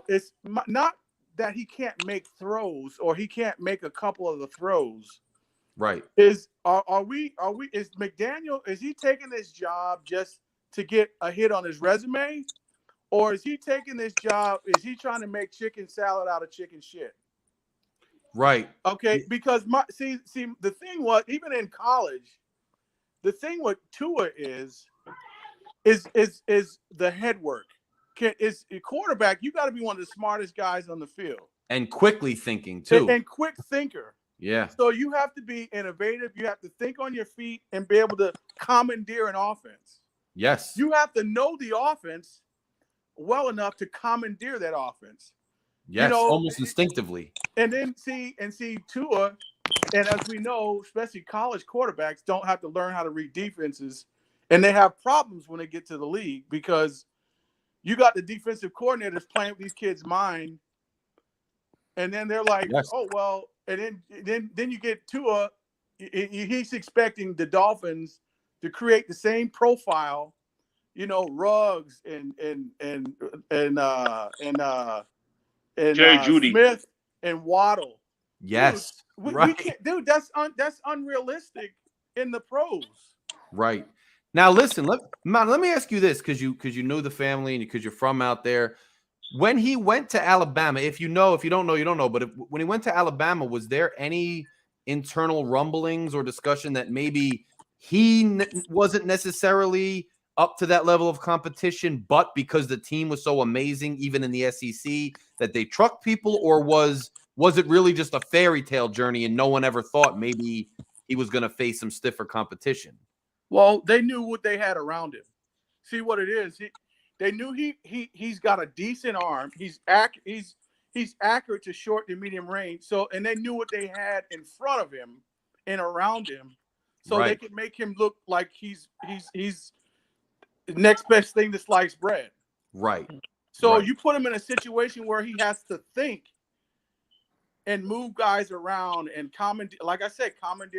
it's not that he can't make throws or he can't make a couple of the throws. Right. Is McDaniel, is he taking this job just to get a hit on his resume? Or is he taking this job? Is he trying to make chicken salad out of chicken shit? Right. Okay, because see the thing was, even in college, the thing with Tua is the head work. Is a quarterback, you got to be one of the smartest guys on the field. And quickly thinking too. And quick thinker. Yeah. So you have to be innovative. You have to think on your feet and be able to commandeer an offense. Yes. You have to know the offense well enough to commandeer that offense. Yes, you know, almost instinctively. And then see Tua, and as we know, especially college quarterbacks don't have to learn how to read defenses, and they have problems when they get to the league because you got the defensive coordinators playing with these kids' mind, and then they're like, yes. "Oh well," and then you get Tua, he's expecting the Dolphins to create the same profile, you know, Ruggs and Jerry Jeudy, Smith and Waddle. Yes, dude, right. We can't, dude. That's unrealistic in the pros. Right. Now, listen. Let me ask you this, because you know the family and because you're from out there. When he went to Alabama, if you don't know, you don't know. But when he went to Alabama, was there any internal rumblings or discussion that maybe he wasn't necessarily up to that level of competition, but because the team was so amazing, even in the SEC, that they trucked people? Or was it really just a fairy tale journey and no one ever thought maybe he was going to face some stiffer competition? Well, they knew what they had around him. See what it is. They knew he's got a decent arm. He's accurate to short to medium range. So, and they knew what they had in front of him and around him, so they could make him look like he's the next best thing to sliced bread. Right. So you put him in a situation where he has to think and move guys around and commandeer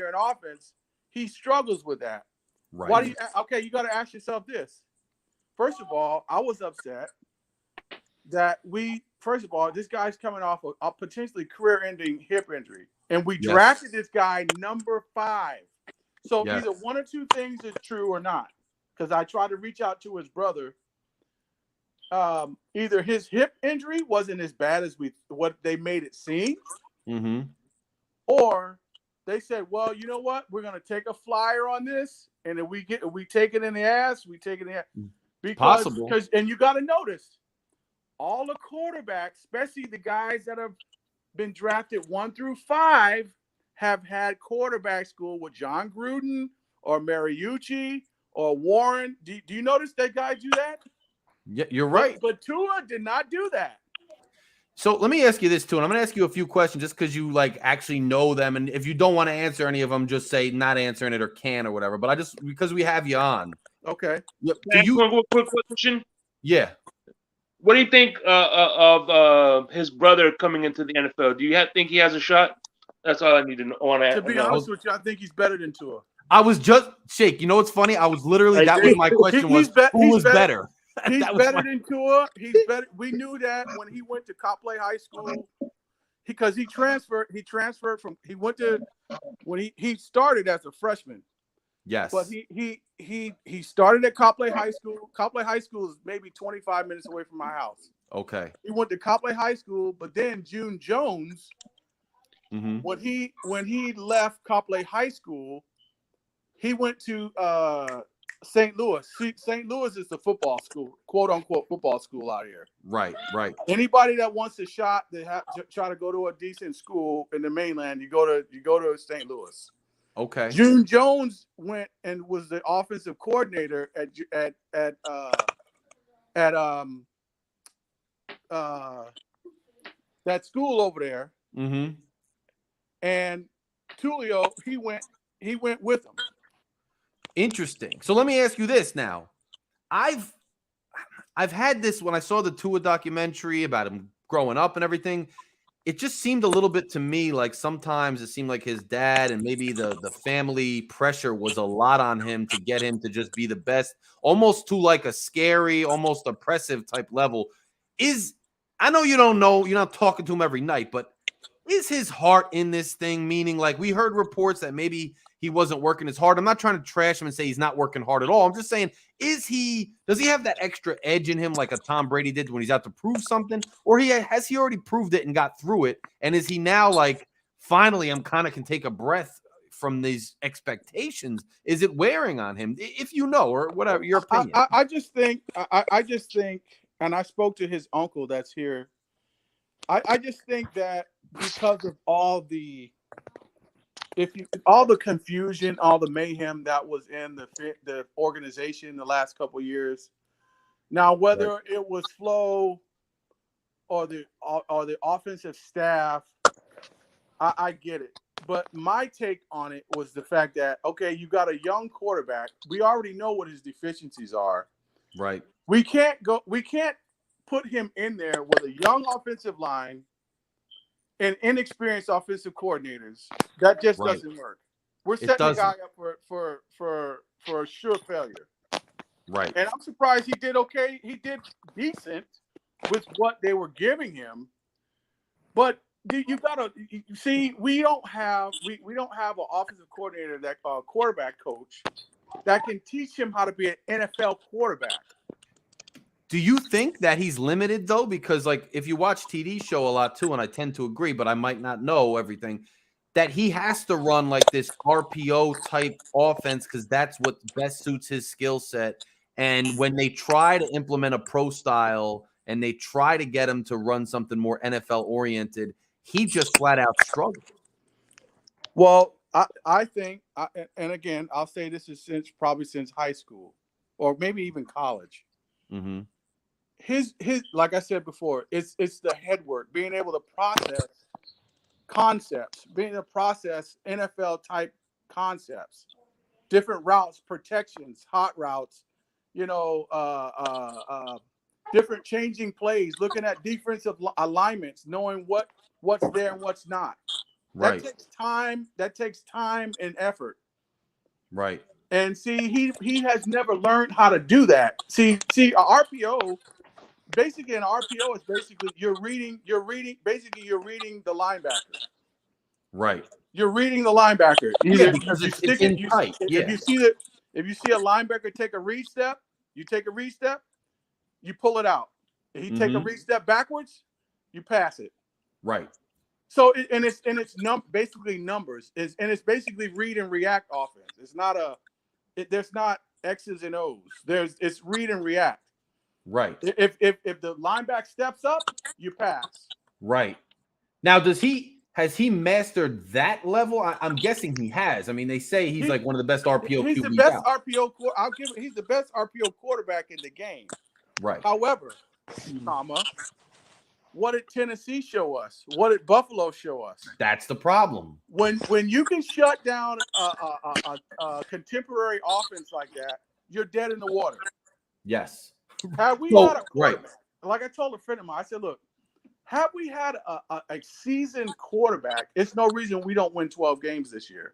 an offense. He struggles with that. Right. Why do you? You got to ask yourself this. First of all, I was upset that this guy's coming off a potentially career-ending hip injury, and we drafted this guy number 5. So either one or two things is true or not, because I tried to reach out to his brother. Either his hip injury wasn't as bad as what they made it seem, or they said, well, you know what? We're going to take a flyer on this, and if we take it in the ass, we take it in the ass. Possible. And you got to notice all the quarterbacks, especially the guys that have been drafted 1 through 5, have had quarterback school with John Gruden or Mariucci or Warren. Do you notice that guys do that? Yeah, you're right. But Tua did not do that. So let me ask you this too, and I'm going to ask you a few questions just because you like actually know them, and if you don't want to answer any of them, just say not answering it or can or whatever. But because we have you on. Okay. Yep. One quick question. Yeah. What do you think of his brother coming into the NFL? Do you think he has a shot? That's all I need to know. To be honest with you, I think he's better than Tua. I was just Shake. You know what's funny? I was literally that was my question was who was better? He's better than Tua. He's better. We knew that when he went to Copley High School, because he transferred. He transferred from. He went to when he started as a freshman. Yes. But he started at Copley High School. Copley High School is maybe 25 minutes away from my house. Okay. He went to Copley High School, but then June Jones, when he left Copley High School, he went to St. Louis. St. Louis is the football school, quote unquote football school out here. Right. Anybody that wants a shot, they have to try to go to a decent school in the mainland. You go to St. Louis. Okay. June Jones went and was the offensive coordinator at that school over there. Mm-hmm. And Tulio, he went with him. Interesting. So let me ask you this now. I've had this when I saw the Tua documentary about him growing up and everything. It just seemed a little bit to me like sometimes it seemed like his dad and maybe the family pressure was a lot on him to get him to just be the best, almost to like a scary, almost oppressive type level. I know you don't know, you're not talking to him every night, but is his heart in this thing? Meaning, like, we heard reports that maybe he wasn't working as hard. I'm not trying to trash him and say he's not working hard at all. I'm just saying, does he have that extra edge in him like a Tom Brady did when he's out to prove something? Or has he already proved it and got through it? And is he now like, finally, I'm kind of can take a breath from these expectations? Is it wearing on him? If you know, or whatever, your opinion. I just think, and I spoke to his uncle that's here. I just think that because of all the confusion, all the mayhem that was in the organization the last couple of years. Now, whether it was Flo or the offensive staff, I get it. But my take on it was the fact that, okay, you got a young quarterback. We already know what his deficiencies are. Right. We can't put him in there with a young offensive line and inexperienced offensive coordinators. That just doesn't work. We're setting the guy up for a sure failure. Right. And I'm surprised he did okay. He did decent with what they were giving him. But you gotta see, we don't have an offensive coordinator, that quarterback coach that can teach him how to be an NFL quarterback. Do you think that he's limited, though? Because, like, if you watch TD show a lot, too, and I tend to agree, but I might not know everything, that he has to run, like, this RPO-type offense because that's what best suits his skill set. And when they try to implement a pro style and they try to get him to run something more NFL-oriented, he just flat-out struggles. Well, I think, and again, I'll say this is probably since high school or maybe even college. Mm-hmm. His like I said before, it's the head work, being able to process concepts, being able to process NFL type concepts, different routes, protections, hot routes, different changing plays, looking at defensive alignments, knowing what's there and what's not. Right. That takes time and effort. Right. And see, he has never learned how to do that. See, an RPO, basically an RPO is basically you're reading the linebacker. Right. You're reading the linebacker. Yeah, because it's in tight. Yeah. If you see a linebacker take a read step, you pull it out. If you take a read step backwards, you pass it. Right. So it's basically numbers. It's basically read and react offense. It's not X's and O's. It's read and react. Right. If the linebacker steps up, you pass. Right. Now, has he mastered that level? I'm guessing he has. I mean, they say he's like one of the best RPO QBs. He's the best RPO. He's the best RPO quarterback in the game. Right. However, what did Tennessee show us? What did Buffalo show us? That's the problem. When you can shut down a contemporary offense like that, you're dead in the water. Yes. Have we had a quarterback? Right. Like I told a friend of mine, I said, look, have we had a seasoned quarterback, it's no reason we don't win 12 games this year.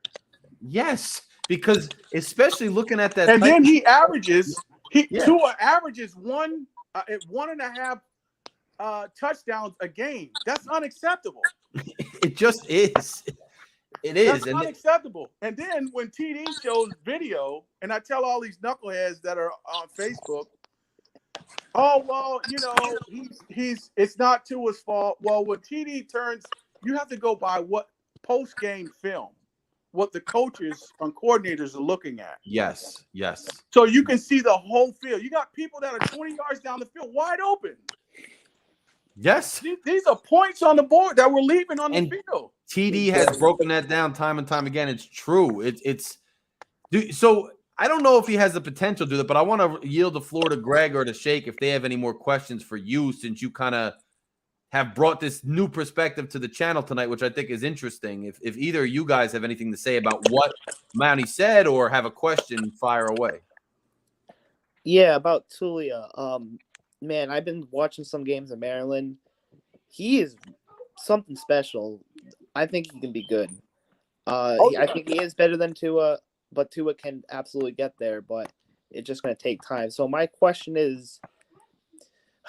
Yes, because especially looking at that. And then he averages, Tua averages 1.5 touchdowns a game. That's unacceptable. It just is. It is. That's unacceptable. And then when TD shows video, and I tell all these knuckleheads that are on Facebook, oh, well, it's not Tua's fault. Well, when TD turns, you have to go by what post-game film, what the coaches and coordinators are looking at. Yes. So you can see the whole field. You got people that are 20 yards down the field wide open. Yes. These are points on the board that we're leaving on the field. TD has broken that down time and time again. It's true. So I don't know if he has the potential to do that, but I want to yield the floor to Greg or to Shake if they have any more questions for you, since you kind of have brought this new perspective to the channel tonight, which I think is interesting. If either of you guys have anything to say about what Mountie said or have a question, fire away. Yeah, about Tua. Man, I've been watching some games in Maryland. He is something special. I think he can be good. I think he is better than Tua, but Tua can absolutely get there, but it's just going to take time. So my question is,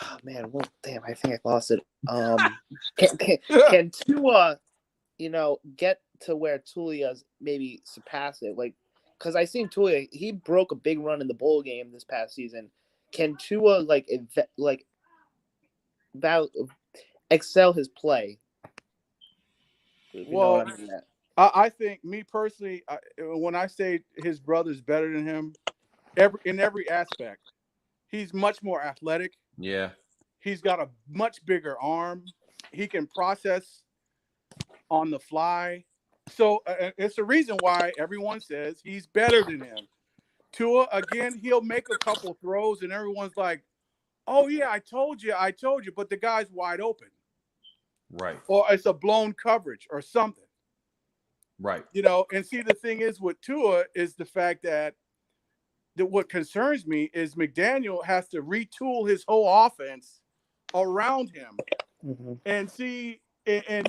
I think I lost it. Can Tua, get to where Tua's maybe surpass it? Like, because I seen Tua, he broke a big run in the bowl game this past season. Can Tua excel his play? Well, I think, me personally, when I say his brother's better than him, in every aspect, he's much more athletic. Yeah. He's got a much bigger arm. He can process on the fly. So it's the reason why everyone says he's better than him. Tua, again, he'll make a couple throws, and everyone's like, oh, yeah, I told you, but the guy's wide open. Right. Or it's a blown coverage or something. Right. And see, the thing is with Tua is the fact that what concerns me is McDaniel has to retool his whole offense around him. Mm-hmm. And see, and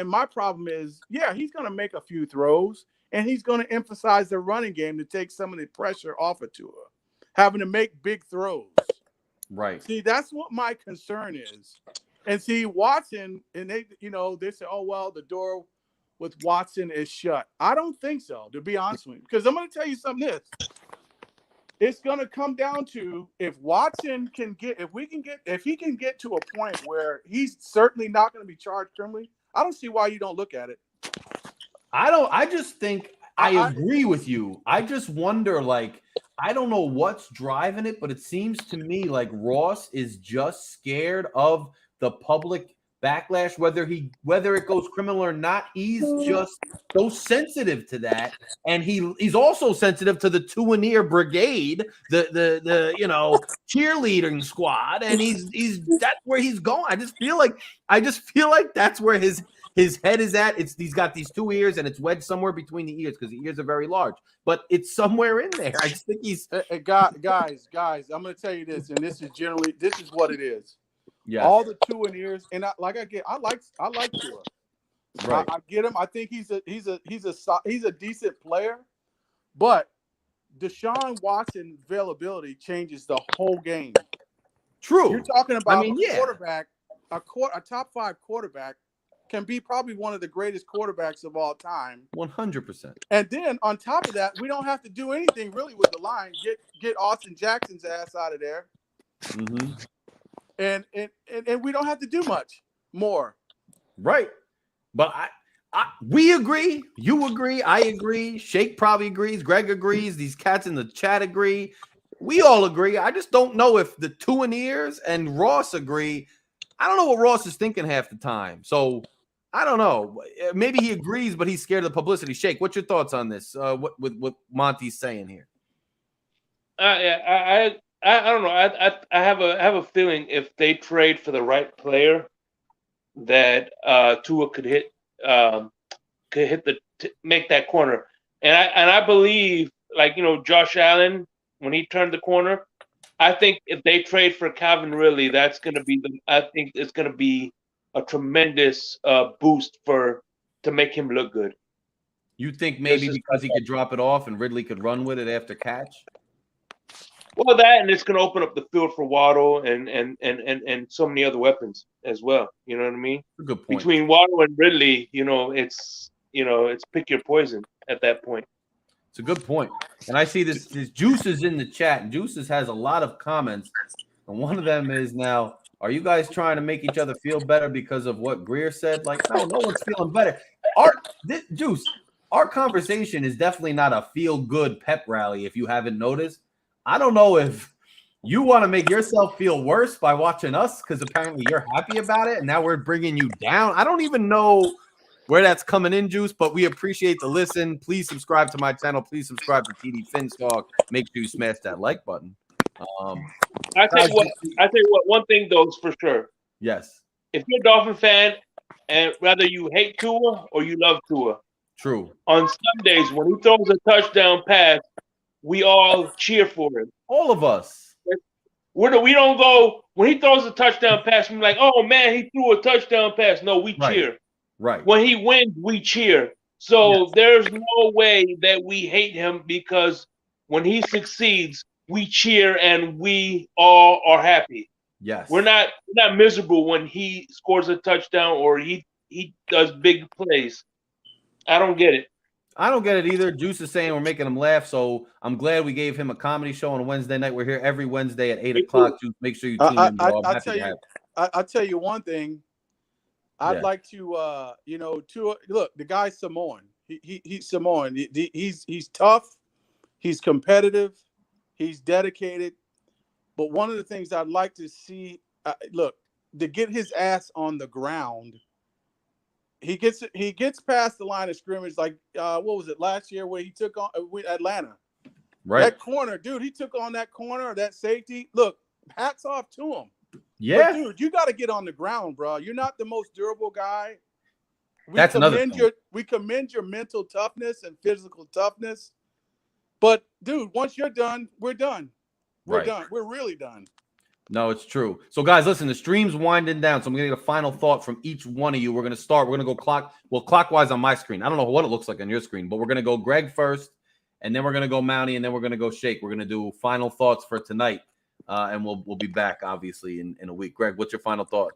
my problem is, he's going to make a few throws, and he's going to emphasize the running game to take some of the pressure off of Tua, having to make big throws. Right. See, that's what my concern is. And see, Watson, and they say, oh, well, the door with Watson is shut. I don't think so, to be honest with you, because I'm going to tell you something. It's going to come down to if he can get to a point where he's certainly not going to be charged criminally. I don't see why you don't look at it. I just think I agree with you. I just wonder, I don't know what's driving it, but it seems to me like Ross is just scared of the public backlash, whether it goes criminal or not. He's just so sensitive to that, and he's also sensitive to the Tua brigade, the cheerleading squad, and he's that's where he's going. I just feel like that's where his head is at. He's got these two ears, and it's wedged somewhere between the ears because the ears are very large, but it's somewhere in there. I just think he's guys. I'm going to tell you this, and this is what it is. Yeah, all the Tua ears, and I like Tua. Right. I get him. I think he's a decent player, but Deshaun Watson availability changes the whole game. True. You're talking about quarterback, a top 5 quarterback can be probably one of the greatest quarterbacks of all time. 100%. And then on top of that, we don't have to do anything really with the line. Get Austin Jackson's ass out of there. Mm-hmm. And we don't have to do much more. Right. But We agree. You agree. I agree. Shake probably agrees. Greg agrees. These cats in the chat agree. We all agree. I just don't know if the two in ears and Ross agree. I don't know what Ross is thinking half the time. So I don't know. Maybe he agrees, but he's scared of the publicity. Shake, what's your thoughts on this? What Monty's saying here? I don't know. I have a feeling if they trade for the right player, that Tua could hit make that corner. And I believe, like, Josh Allen, when he turned the corner, I think if they trade for Calvin Ridley, that's going to be I think it's going to be a tremendous boost to make him look good. You think maybe because he could drop it off and Ridley could run with it after catch? Well, that, and it's going to open up the field for Waddle and so many other weapons as well. You know what I mean? Good point. Between Waddle and Ridley, it's pick your poison at that point. It's a good point. And I see this Juices in the chat, and Juices has a lot of comments. And one of them is, now, are you guys trying to make each other feel better because of what Greer said? Like, no one's feeling better. Our conversation is definitely not a feel-good pep rally, if you haven't noticed. I don't know if you want to make yourself feel worse by watching us because apparently you're happy about it, and now we're bringing you down. I don't even know where that's coming in, Juice, but we appreciate the listen. Please subscribe to my channel. Please subscribe to TDPHINSTALK. Make sure you smash that like button. I tell you what. One thing though is for sure. Yes. If you're a Dolphin fan, and whether you hate Tua or you love Tua, true. On Sundays when he throws a touchdown pass, we all cheer for him. All of us. We don't go when he throws a touchdown pass. We're like, oh man, he threw a touchdown pass. No, we cheer. Right. When he wins, we cheer. So there's no way that we hate him, because when he succeeds, we cheer and we all are happy. Yes. We're not miserable when he scores a touchdown or he does big plays. I don't get it. I don't get it either. Juice is saying we're making him laugh, so I'm glad we gave him a comedy show on a Wednesday night. We're here every Wednesday at 8 o'clock. Juice, make sure you tune in. I'll tell you one thing. I'd like to, look, the guy's Samoan. He's Samoan. He's tough. He's competitive. He's dedicated. But one of the things I'd like to see, to get his ass on the ground. He gets past the line of scrimmage, like what was it last year where he took on with Atlanta? Right. That corner, dude. He took on that corner, that safety. Look, hats off to him. Yeah, but dude, you got to get on the ground, bro. You're not the most durable guy. We commend your mental toughness and physical toughness. But dude, once you're done, we're done. We're done. We're really done. No, it's true. So, guys, listen, the stream's winding down, so I'm going to get a final thought from each one of you. We're going to start. We're going to go clockwise on my screen. I don't know what it looks like on your screen, but we're going to go Greg first, and then we're going to go Mountie, and then we're going to go Shake. We're going to do final thoughts for tonight, and we'll be back, obviously, in a week. Greg, what's your final thought?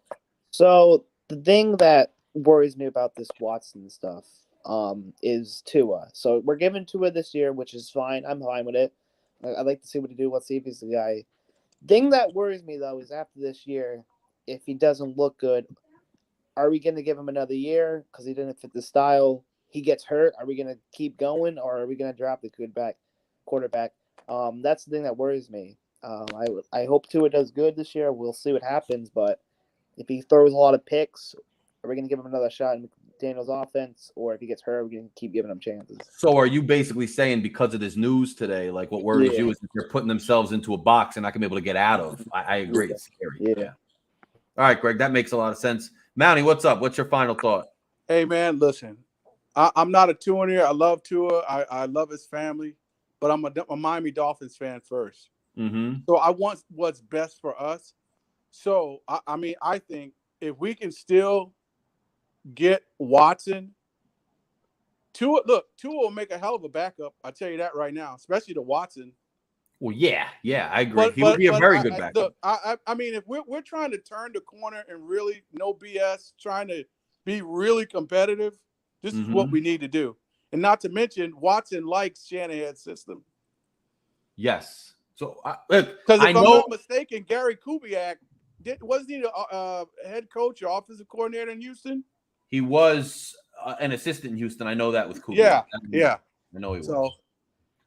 So, the thing that worries me about this Watson stuff is Tua. So, we're giving Tua this year, which is fine. I'm fine with it. I'd like to see what he do. Let's see if he's the guy. Thing that worries me, though, is after this year, if he doesn't look good, are we going to give him another year because he didn't fit the style? He gets hurt. Are we going to keep going, or are we going to drop the quarterback? That's the thing that worries me. I hope Tua does good this year. We'll see what happens, but if he throws a lot of picks, are we going to give him another shot in McDaniel's offense, or if he gets hurt, we're going to keep giving him chances? So are you basically saying because of this news today, like what worries you is that they're putting themselves into a box and not going to be able to get out of? I agree. Yeah. It's scary. Yeah. All right, Greg, that makes a lot of sense. Mountie, what's up? What's your final thought? Hey, man, listen, I'm not a Tua. I love Tua. I love his family, but I'm a Miami Dolphins fan first. Mm-hmm. So I want what's best for us. So, I think if we can still get Watson, Tua will make a hell of a backup. I'll tell you that right now, especially to Watson. Well, yeah, I agree. He would be a very good backup. If we're trying to turn the corner and really no BS, trying to be really competitive, this is what we need to do. And not to mention, Watson likes Shanahan's system. Yes. So, because if I'm not mistaken, Gary Kubiak wasn't he the head coach or offensive coordinator in Houston? He was an assistant in Houston. I know that with Cooper. Yeah. I know he So was.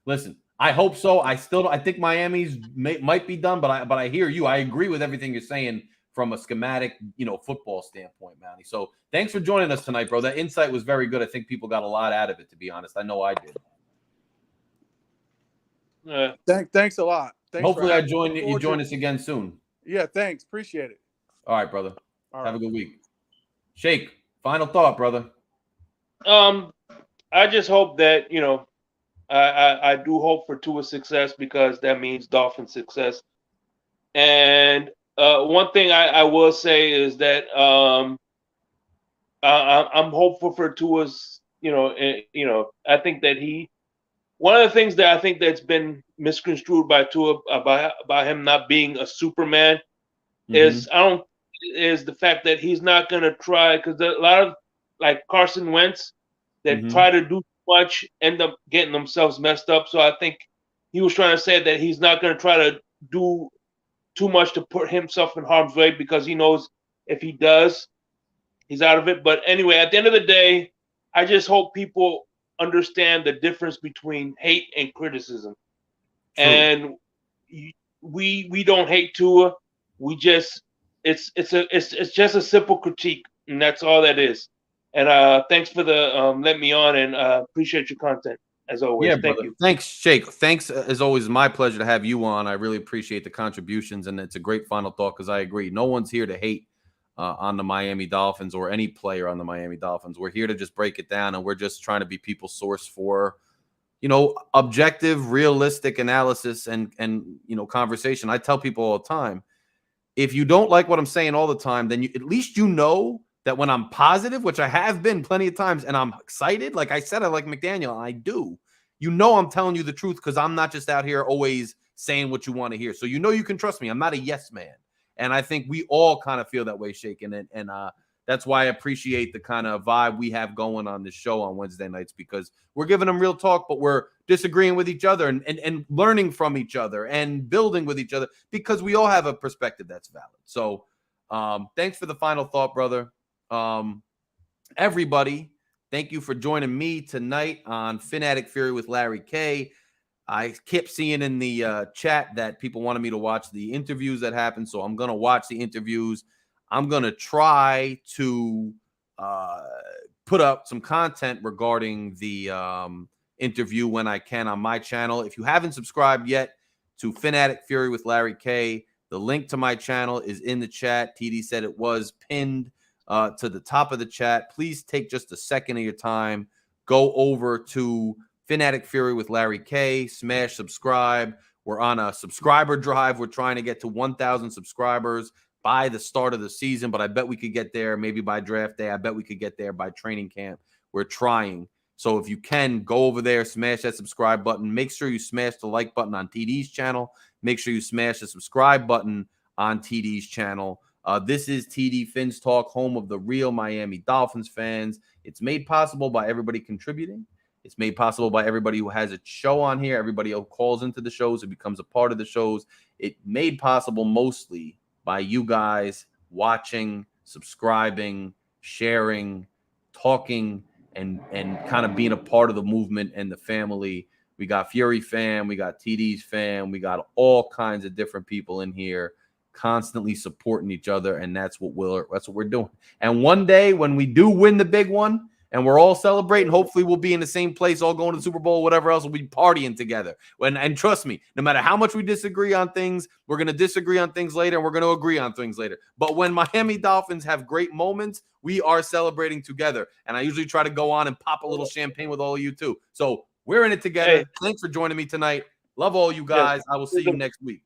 Listen, I hope so. I think Miami's might be done, but I hear you. I agree with everything you're saying from a schematic, football standpoint, Manny. So thanks for joining us tonight, bro. That insight was very good. I think people got a lot out of it, to be honest. I know I did. Thanks a lot. Hopefully you join us again soon. Yeah, thanks. Appreciate it. All right, brother. All Have right. a good week. Shake, final thought, brother. I just hope that, I do hope for Tua's success because that means Dolphins success. And one thing I will say is that I'm hopeful for Tua's, I think that one of the things that I think that's been misconstrued by Tua about him not being a Superman is the fact that he's not going to try, because a lot of like Carson Wentz that try to do too much end up getting themselves messed up. So I think he was trying to say that he's not going to try to do too much to put himself in harm's way, because he knows if he does, he's out of it. But anyway, at the end of the day, I just hope people understand the difference between hate and criticism. True. And we don't hate Tua. We just it's just a simple critique, and that's all that is. And thanks for the let me on, and appreciate your content as always. Yeah, Thank brother. you. Thanks, Shake. Thanks as always. My pleasure to have you on. I really appreciate the contributions, and it's a great final thought because I agree. No one's here to hate on the Miami Dolphins or any player on the Miami Dolphins. We're here to just break it down, and we're just trying to be people's source for, objective, realistic analysis and conversation. I tell people all the time, if you don't like what I'm saying all the time, then at least that when I'm positive, which I have been plenty of times, and I'm excited, like I said, I like McDaniel, I do. I'm telling you the truth because I'm not just out here always saying what you want to hear. So you can trust me. I'm not a yes man. And I think we all kind of feel that way, shaking it. And that's why I appreciate the kind of vibe we have going on this show on Wednesday nights, because we're giving them real talk, but we're disagreeing with each other and learning from each other and building with each other because we all have a perspective that's valid. So thanks for the final thought, brother. Everybody, thank you for joining me tonight on Phin Addict Fury with Larry K. I kept seeing in the chat that people wanted me to watch the interviews that happened, so I'm going to watch the interviews. I'm going to try to put up some content regarding the interview when I can on my channel. If you haven't subscribed yet to Phin Addict Fury with Larry K, the link to my channel is in the chat. TD said it was pinned to the top of the chat. Please take just a second of your time. Go over to Phin Addict Fury with Larry K. Smash subscribe. We're on a subscriber drive. We're trying to get to 1,000 subscribers by the start of the season, but I bet we could get there maybe by draft day. I bet we could get there by training camp. We're trying. So if you can, go over there, smash that subscribe button. Make sure you smash the like button on TD's channel. Make sure you smash the subscribe button on TD's channel. This is TDPHINSTALK, home of the real Miami Dolphins fans. It's made possible by everybody contributing. It's made possible by everybody who has a show on here, everybody who calls into the shows, who becomes a part of the shows. It made possible mostly by you guys watching, subscribing, sharing, talking, and kind of being a part of the movement and the family. We got Fury fam, we got TD's fam, we got all kinds of different people in here constantly supporting each other, and that's what we're doing. And one day when we do win the big one and we're all celebrating, hopefully we'll be in the same place, all going to the Super Bowl, whatever else, we'll be partying together. And trust me, no matter how much we disagree on things, we're going to disagree on things later, and we're going to agree on things later. But when Miami Dolphins have great moments, we are celebrating together. And I usually try to go on and pop a little champagne with all of you too. So we're in it together. Thanks for joining me tonight. Love all you guys. I will see you next week.